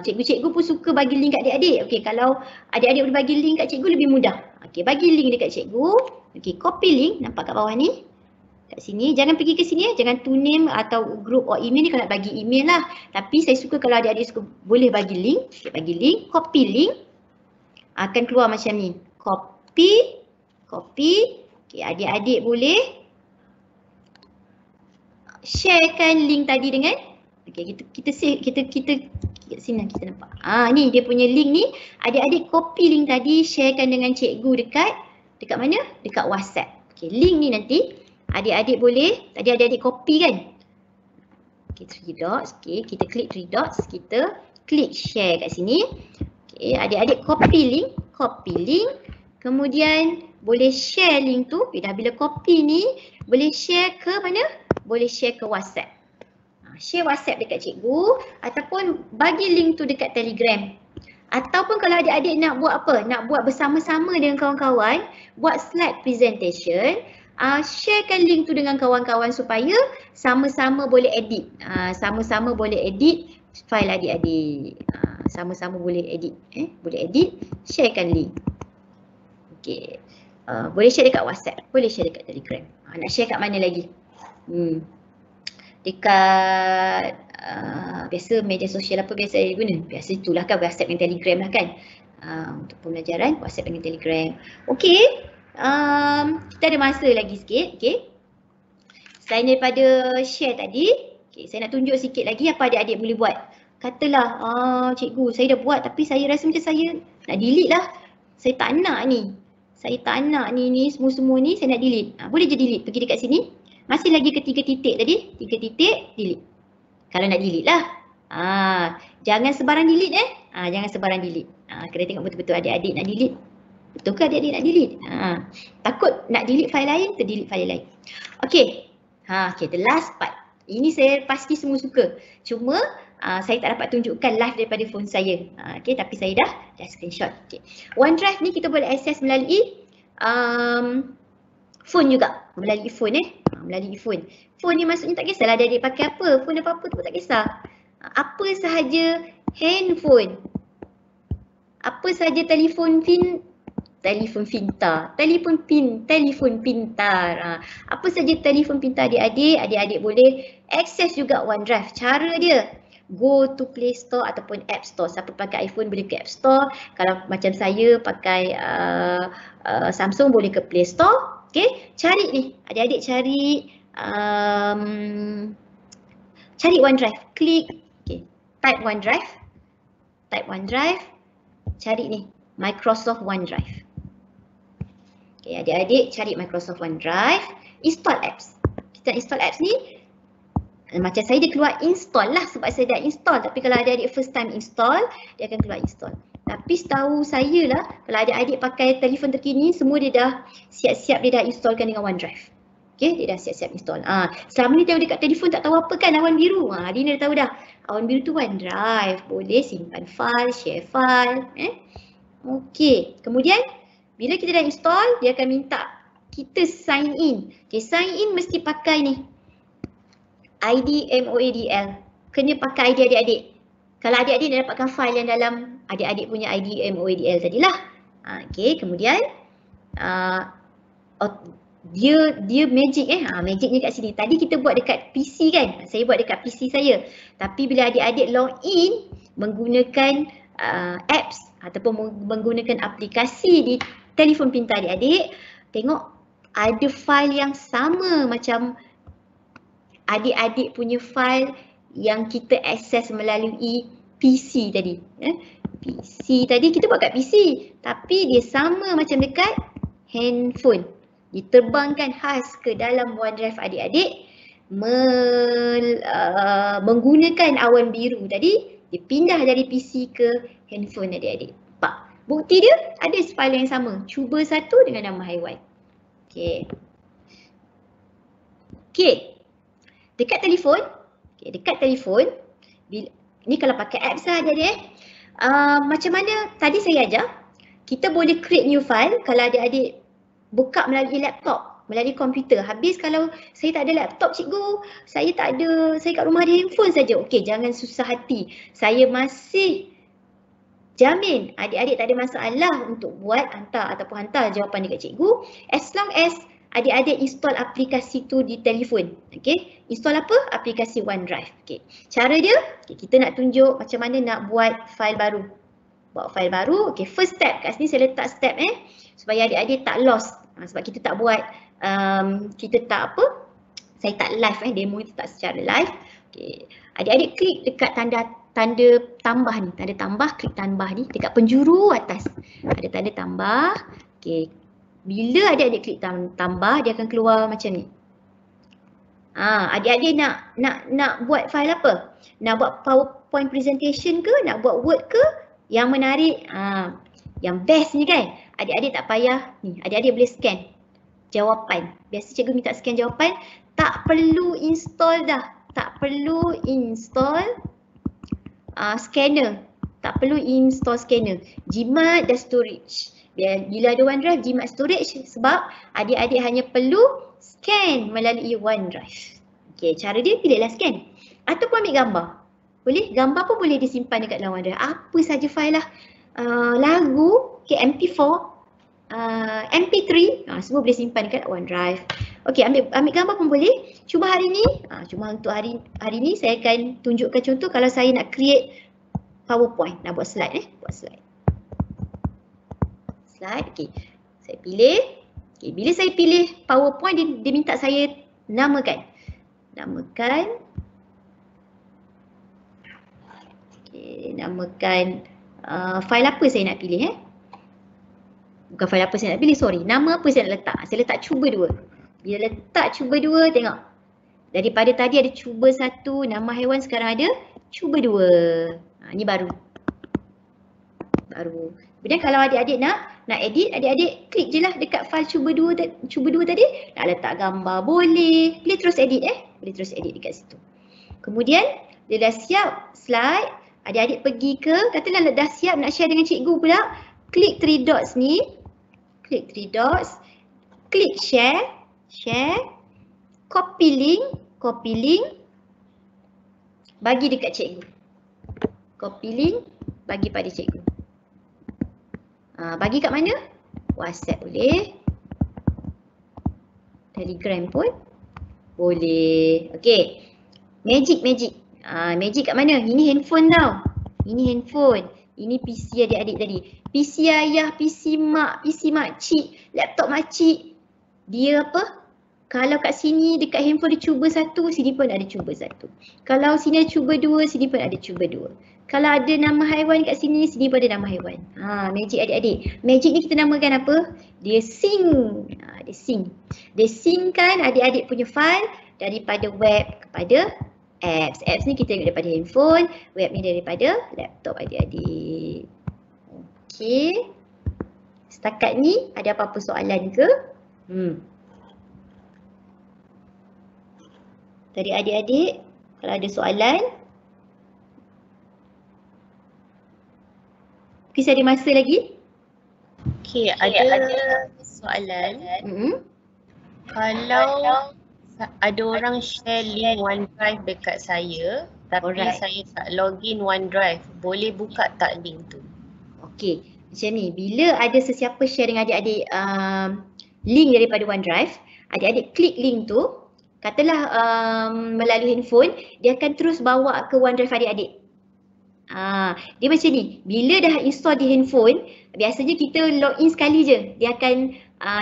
Cikgu-cikgu pun suka bagi link kat adik-adik. Okey, kalau adik-adik boleh bagi link kat cikgu lebih mudah. Okey, bagi link dekat cikgu. Okey, copy link, nampak kat bawah ni. Kat sini, jangan pergi ke sini jangan to name atau group or email ni kalau nak bagi email lah. Tapi saya suka kalau adik-adik suka boleh bagi link. Okay, bagi link, copy link. Akan keluar macam ni. Copy. Okey, adik-adik boleh sharekan link tadi dengan kita save, kita kat sini kita nampak. Ni dia punya link ni, adik-adik copy link tadi, sharekan dengan cikgu dekat mana? Dekat WhatsApp. Okey, link ni nanti adik-adik boleh, tadi adik-adik copy kan? Okey, 3 dots. Okey, kita klik 3 dots, kita klik share kat sini. Okey, adik-adik copy link, kemudian boleh share link tu. Bila copy ni, boleh share ke mana? Boleh share ke WhatsApp. Share WhatsApp dekat cikgu ataupun bagi link tu dekat Telegram. Ataupun kalau adik-adik nak buat apa? Nak buat bersama-sama dengan kawan-kawan, buat slide presentation, sharekan link tu dengan kawan-kawan supaya sama-sama boleh edit. Sama-sama boleh edit file adik-adik. Sama-sama boleh edit. Boleh edit, sharekan link. Okey. Boleh share dekat WhatsApp, boleh share dekat Telegram. Nak share kat mana lagi? dekat biasa media sosial apa biasa saya guna? Biasa itulah kan, WhatsApp dan Telegram lah kan. Untuk pembelajaran WhatsApp dengan Telegram. Okey, kita ada masa lagi sikit. Okey. Selain daripada share tadi, saya nak tunjuk sikit lagi apa adik-adik boleh buat. Katalah, cikgu saya dah buat tapi saya rasa macam saya nak delete lah. Saya tak nak ni. Saya tak nak ni semua-semua ni saya nak delete. Boleh je delete, pergi dekat sini. Masih lagi ke 3 titik tadi, 3 titik, delete. Kalau nak delete lah. Jangan sebarang delete jangan sebarang delete. Kena tengok betul-betul adik-adik nak delete. Betul ke adik-adik nak delete? Takut nak delete file lain, terdelete file lain. Okay. Okay, the last part. Ini saya pasti semua suka. Cuma saya tak dapat tunjukkan live daripada phone saya. Okay, tapi saya dah screenshot. Okay. OneDrive ni kita boleh akses melalui phone juga. Melalui phone melalui phone. Phone ni maksudnya tak kisahlah adik-adik pakai apa. Phone apa-apa tu pun tak kisah. Apa sahaja handphone. Apa sahaja telefon pintar. Apa saja telefon pintar adik-adik boleh akses juga OneDrive. Cara dia, go to Play Store ataupun App Store. Siapa pakai iPhone boleh ke App Store. Kalau macam saya pakai Samsung boleh ke Play Store. Okay, cari ni. Adik-adik cari OneDrive. Klik, type OneDrive. Cari ni, Microsoft OneDrive. Okay, adik-adik cari Microsoft OneDrive, install apps. Kita install apps ni, macam saya dia keluar install lah sebab saya dah install. Tapi kalau adik-adik first time install, dia akan keluar install. Tapi setahu saya lah, kalau adik-adik pakai telefon terkini, semua dia dah siap-siap dia dah installkan dengan OneDrive. Okay, dia dah siap-siap install. Selama ni tengok dekat telefon tak tahu apa kan awan biru. Dina dah tahu dah. Awan biru tu OneDrive. Boleh simpan file, share file. Okay, kemudian bila kita dah install, dia akan minta kita sign in. Okay, sign in mesti pakai ni. ID MOADL. Kena pakai ID adik-adik. Kalau adik-adik dah dapatkan file yang dalam adik-adik punya ID MOADL tadilah. Okay, kemudian dia magic magic ni kat sini. Tadi kita buat dekat PC kan. Saya buat dekat PC saya. Tapi bila adik-adik log in menggunakan apps ataupun menggunakan aplikasi di telefon pintar adik-adik, tengok ada file yang sama macam adik-adik punya file yang kita akses melalui PC tadi. PC tadi kita buat kat PC, tapi dia sama macam dekat handphone. Diterbangkan khas ke dalam OneDrive adik-adik menggunakan awan biru tadi, dia pindah dari PC ke handphone adik-adik. Nampak? Bukti dia ada file yang sama. Cuba satu dengan nama haiwan. Okay. Dekat telefon, ni kalau pakai apps lah adik-adik macam mana tadi saya ajar, kita boleh create new file kalau adik-adik buka melalui laptop, melalui komputer. Habis kalau saya tak ada laptop cikgu, saya kat rumah ada handphone saja. Okey, jangan susah hati. Saya masih jamin adik-adik tak ada masalah untuk hantar jawapan dekat cikgu as long as adik-adik install aplikasi tu di telefon. Okey, install apa? Aplikasi OneDrive. Okey. Cara dia, kita nak tunjuk macam mana nak buat file baru. Okey, first step kat sini saya letak step supaya adik-adik tak lost. Sebab kita tak buat saya tak live demo itu tak secara live. Okey. Adik-adik klik dekat tanda tambah ni, klik tambah ni dekat penjuru atas. Ada tanda tambah. Okey. Bila adik-adik klik tambah, dia akan keluar macam ni. Adik-adik nak buat file apa? Nak buat PowerPoint presentation ke? Nak buat Word ke? Yang menarik, yang best ni kan, adik-adik tak payah ni, adik-adik boleh scan jawapan. Biasa cikgu minta scan jawapan, tak perlu install dah. Tak perlu install scanner. Tak perlu install scanner. Jimat dan storage. Bila ada OneDrive, jimat storage sebab adik-adik hanya perlu scan melalui OneDrive. Okay, cara dia pilihlah scan. Ataupun ambil gambar. Boleh? Gambar pun boleh disimpan dekat dalam OneDrive. Apa saja file lah. Lagu, MP4, MP3, semua boleh simpan dekat OneDrive. Okey, ambil gambar pun boleh. Cuma hari ni, cuma untuk hari ni saya akan tunjukkan contoh kalau saya nak create PowerPoint, nak buat slide buat slide. Okey. Saya pilih. Okey, bila saya pilih PowerPoint dia minta saya namakan. Okey, namakan file apa saya nak pilih Bukan file apa saya nak pilih, sorry. Nama apa saya nak letak? Saya letak cuba 2. Bila letak cuba 2, tengok. Daripada tadi ada cuba 1, nama haiwan, sekarang ada cuba 2. Ini baru. Kemudian kalau adik-adik nak edit, adik-adik klik je lah dekat file cuba 2 tadi. Nak letak gambar boleh terus edit boleh terus edit dekat situ. Kemudian dia dah siap slide, adik-adik pergi ke, katalah dah siap nak share dengan cikgu pula, klik 3 dots ni, klik share, copy link, bagi dekat cikgu. Copy link, bagi pada cikgu. Bagi kat mana? WhatsApp boleh. Telegram pun boleh. Okey. Magic. Magic kat mana? Ini handphone tau. Ini PC adik-adik tadi. PC ayah, PC mak, PC makcik, laptop makcik. Dia apa? Kalau kat sini dekat handphone dia cuba 1, sini pun ada cuba 1. Kalau sini ada cuba 2, sini pun ada cuba 2. Kalau ada nama haiwan kat sini, sini pun ada nama haiwan. Magic adik-adik. Magic ni kita namakan apa? Dia sync. Dia synckan adik-adik punya file daripada web kepada apps. Apps ni kita tengok daripada handphone, web ni daripada laptop adik-adik. Okey. Setakat ni ada apa-apa soalan ke? Dari adik-adik, kalau ada soalan, kisah ada masa lagi? Okey, ada soalan. Kalau ada orang share link OneDrive dekat saya, tapi saya tak login OneDrive, boleh buka tak link tu? Okey, macam ni. Bila ada sesiapa share dengan adik-adik link daripada OneDrive, adik-adik klik link tu, katalah melalui handphone, dia akan terus bawa ke OneDrive adik-adik. Dia macam ni, bila dah install di handphone, biasanya kita login sekali je. Dia akan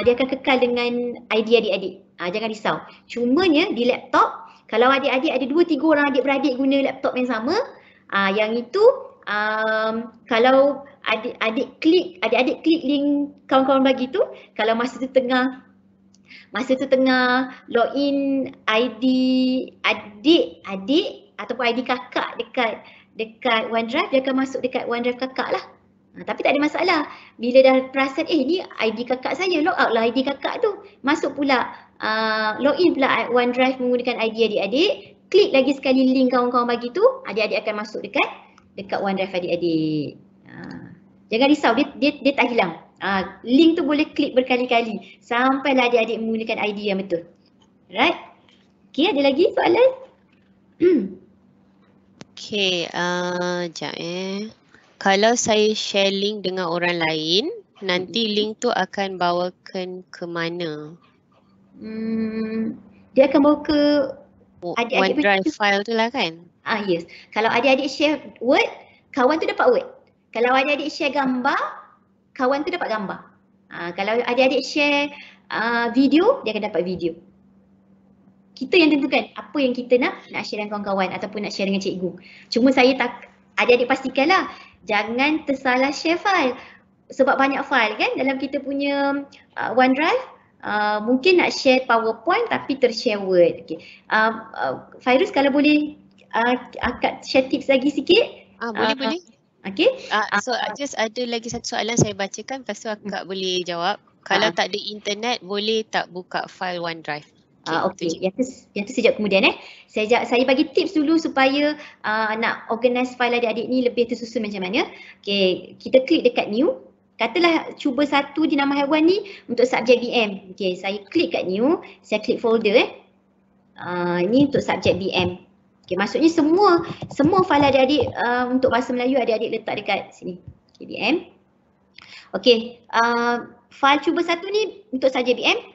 kekal dengan ID adik-adik. Jangan risau. Cumanya di laptop, kalau adik-adik ada 2-3 orang adik-beradik guna laptop yang sama, yang itu kalau adik-adik klik link kawan-kawan bagi tu, kalau masa tu tengah login ID adik ataupun ID kakak dekat OneDrive, dia akan masuk dekat OneDrive kakak lah. Tapi tak ada masalah. Bila dah perasan, ni ID kakak saya, log out lah ID kakak tu. Masuk pula, login pula OneDrive menggunakan ID adik-adik. Klik lagi sekali link kawan-kawan bagi tu, adik-adik akan masuk dekat OneDrive adik-adik. Jangan risau, dia tak hilang. Link tu boleh klik berkali-kali sampailah adik-adik menggunakan ID yang betul. Right? Okay, ada lagi soalan? Okay, sekejap Kalau saya share link dengan orang lain, nanti link tu akan bawakan ke mana? Dia akan bawa ke adik-adik OneDrive file tu lah kan? Yes. Kalau adik-adik share Word, kawan tu dapat Word. Kalau adik-adik share gambar, kawan tu dapat gambar. Kalau adik-adik share video, dia akan dapat video. Kita yang tentukan apa yang kita nak share dengan kawan-kawan ataupun nak share dengan cikgu. Cuma saya adik-adik pastikanlah jangan tersalah share file. Sebab banyak file kan dalam kita punya OneDrive. Mungkin nak share PowerPoint tapi tershare Word. Okay. Fairuz kalau boleh akak share tips lagi sikit. Boleh. Okay. So just ada lagi satu soalan saya bacakan, lepas tu akak boleh jawab. Kalau tak ada internet, boleh tak buka file OneDrive? Okey, yang tu sekejap kemudian Saya bagi tips dulu supaya nak organize file adik-adik ni lebih tersusun macam mana. Okey, kita klik dekat new. Katalah cuba 1 di nama haiwan ni untuk subjek BM. Okey, saya klik kat new, saya klik folder ini untuk subjek BM. Okey, maksudnya semua file adik-adik untuk bahasa Melayu adik-adik letak dekat sini. Okey, BM. Okey, file cuba 1 ni untuk subjek BM.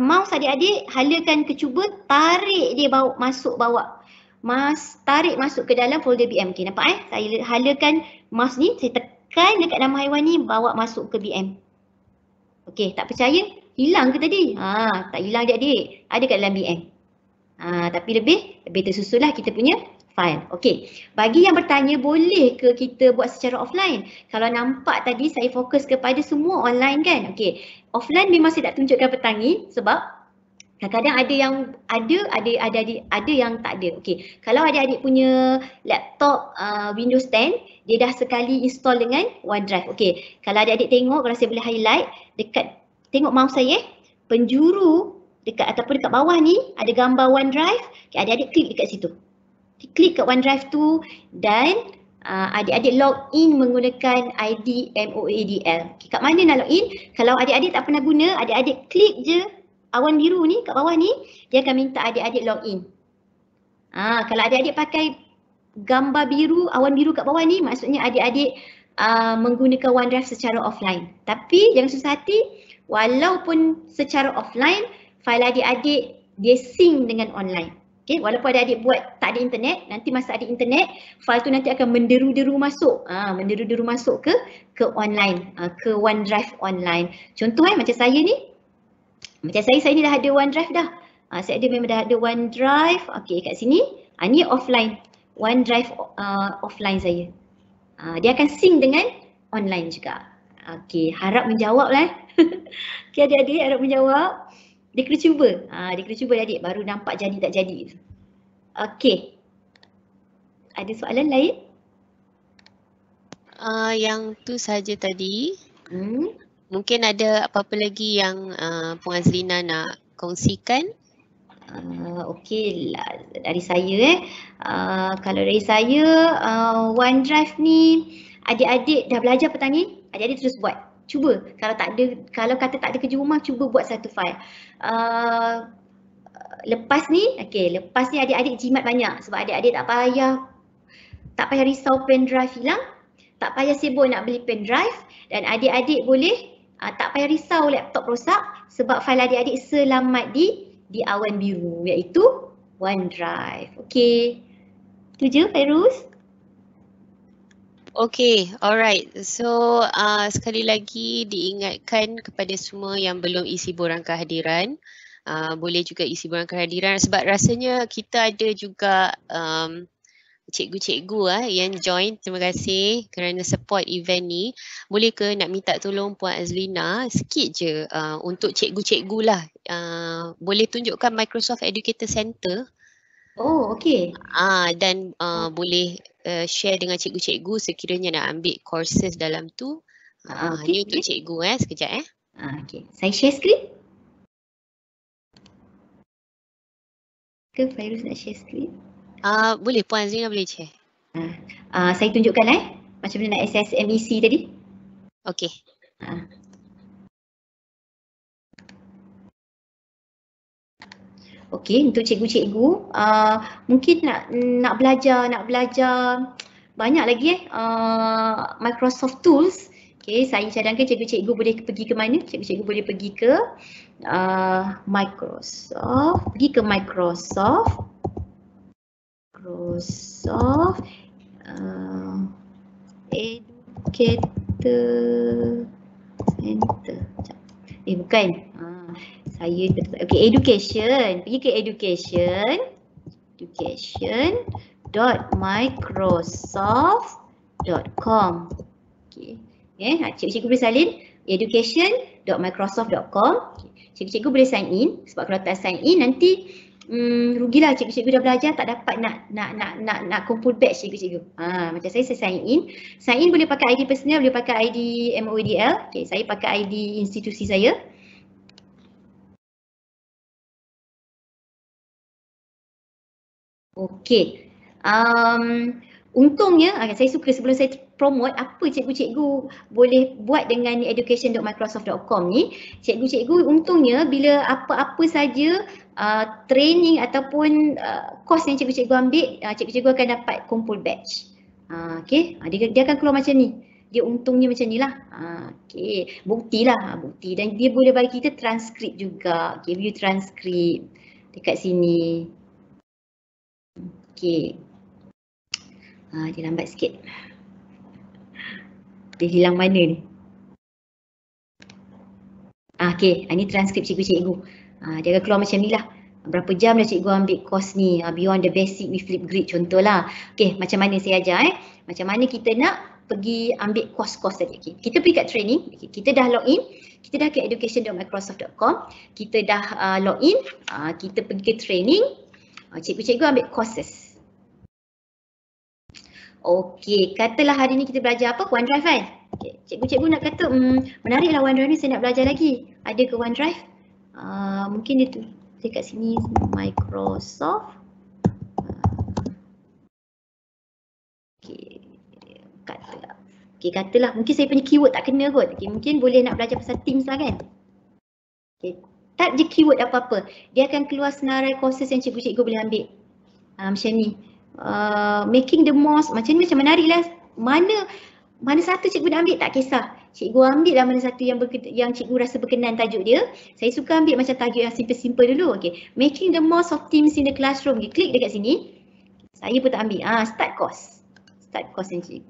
mouse adik-adik halakan ke cuba, tarik dia masuk bawah. Tarik masuk ke dalam folder BM. Okey, nampak Saya halakan mouse ni, saya tekan dekat nama haiwan ni, bawa masuk ke BM. Okey, tak percaya? Hilang ke tadi? Tak hilang adik-adik. Ada kat dalam BM. Tapi lebih tersusun lah kita punya file. Okey, bagi yang bertanya, boleh ke kita buat secara offline? Kalau nampak tadi saya fokus kepada semua online kan? Okey, offline memang saya tak tunjukkan petang ni sebab kadang-kadang ada yang ada yang tak ada. Okey, kalau adik-adik punya laptop Windows 10, dia dah sekali install dengan OneDrive. Okey, kalau adik-adik tengok, kalau saya boleh highlight dekat, tengok mouse saya, penjuru dekat ataupun dekat bawah ni ada gambar OneDrive. Okay, adik-adik klik dekat situ. Klik kat OneDrive tu dan adik-adik log in menggunakan ID MOADL. Okay, kat mana nak log in? Kalau adik-adik tak pernah guna, adik-adik klik je awan biru ni kat bawah ni, dia akan minta adik-adik log in. Kalau adik-adik pakai gambar biru, awan biru kat bawah ni, maksudnya adik-adik menggunakan OneDrive secara offline. Tapi jangan susah hati, walaupun secara offline, file adik-adik dia sync dengan online. Okay, walaupun adik-adik buat tak ada internet, nanti masa ada internet, file tu nanti akan menderu-deru masuk. Menderu-deru masuk ke online, ke OneDrive online. Contoh macam saya ni. Macam saya ni dah ada OneDrive dah. Saya memang dah ada OneDrive. Okey, kat sini. Ni offline. OneDrive offline saya. Dia akan sync dengan online juga. Okey, harap menjawab lah. Okey, adik-adik harap menjawab. Dia kena cuba. Dia kena cuba adik baru nampak jadi tak jadi. Okey. Ada soalan lain? Yang tu saja tadi. Mungkin ada apa-apa lagi yang Puan Azlina nak kongsikan? Okey, dari saya kalau dari saya OneDrive ni adik-adik dah belajar petang ni, adik-adik terus buat. Cuba. Kalau kata tak ada kerja rumah, cuba buat satu file. Lepas ni adik-adik jimat banyak sebab adik-adik tak payah risau pendrive hilang, tak payah sibuk nak beli pendrive, dan adik-adik boleh tak payah risau laptop rosak sebab file adik-adik selamat di awan biru, iaitu OneDrive. Okey. Itu je, Fairuz. Okay, alright. So sekali lagi diingatkan kepada semua yang belum isi borang kehadiran, boleh juga isi borang kehadiran sebab rasanya kita ada juga cikgu-cikgu yang join. Terima kasih kerana support event ni. Boleh ke nak minta tolong Puan Azlina sikit je untuk cikgu-cikgu lah. Boleh tunjukkan Microsoft Educator Center. Oh, okey. Dan boleh share dengan cikgu-cikgu sekiranya nak ambil courses dalam tu. Ni untuk cikgu sekejap Okey. Saya share screen. Ke Fairuz nak share screen? Boleh, Puan Azlina boleh share. Saya tunjukkan macam mana nak access MEC tadi. Okey. Okey, untuk cikgu-cikgu mungkin nak belajar banyak lagi Microsoft Tools. Okey, saya cadangkan cikgu-cikgu boleh pergi ke mana? Cikgu-cikgu boleh pergi ke Microsoft Educator Center. Bukan. Saya okey, education. Pergi ke education.microsoft.com. Okey. Cikgu-cikgu boleh salin education.microsoft.com. Cikgu-cikgu boleh sign in sebab kalau tak sign in nanti rugilah cikgu-cikgu dah belajar tak dapat nak kumpul batch cikgu-cikgu. Macam saya sign in. Sign in boleh pakai ID personal, boleh pakai ID MOADL. Okey, saya pakai ID institusi saya. Okey. Untungnya saya suka sebelum saya promote apa cikgu-cikgu boleh buat dengan education.microsoft.com ni. Cikgu-cikgu untungnya bila apa-apa saja training ataupun course yang cikgu-cikgu ambil, cikgu-cikgu akan dapat kumpul batch. Okey, dia akan keluar macam ni. Dia untungnya macam ni lah. Okay, bukti lah, bukti. Dan dia boleh bagi kita transkrip juga. Okay, view transkrip dekat sini. Okay. Dia lambat sikit. Dia hilang mana ni? Okay, ni transkrip cikgu-cikgu. Dia akan keluar macam ni lah. Berapa jam dah cikgu ambil course ni, Beyond the Basic with Flipgrid contohlah. Okay, macam mana saya ajar macam mana kita nak pergi ambil course-course tadi. Okay, kita pergi kat training, okay, kita dah login, kita dah ke education.microsoft.com, kita dah login, kita pergi ke training, cikgu-cikgu ambil courses. Okay, katalah hari ni kita belajar apa? OneDrive kan? Okay, cikgu-cikgu nak kata, menariklah OneDrive ni, saya nak belajar lagi. Ada ke OneDrive? Mungkin dia tu dekat sini Microsoft. Katalah mungkin saya punya keyword tak kena kot. Okay, mungkin boleh nak belajar pasal Teams lah kan. Okay, type je keyword apa-apa. Dia akan keluar senarai courses yang cikgu-cikgu boleh ambil. Macam ni. Making the most, macam ni macam menarik lah. Mana satu cikgu nak ambil tak kisah. Cikgu ambil lah mana satu yang cikgu rasa berkenan tajuk dia. Saya suka ambil macam tajuk yang simple-simple dulu. Okay. Making the most of Teams in the classroom. Okay, klik dekat sini. Saya pun tak ambil. Start course. Start course ni cikgu.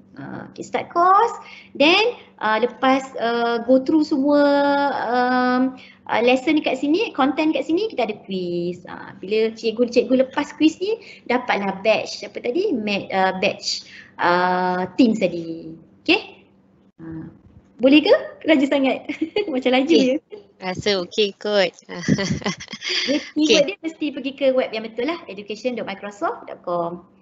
Okay, start course. Then lepas go through semua lesson dekat sini, content kat sini, kita ada quiz. Bila cikgu lepas quiz ni, dapatlah batch. Apa tadi? Batch Teams tadi. Okay? Boleh ke? Laju sangat. Macam laju je. Rasa okey kot. Keyword dia mesti pergi ke web yang betul lah, education.microsoft.com.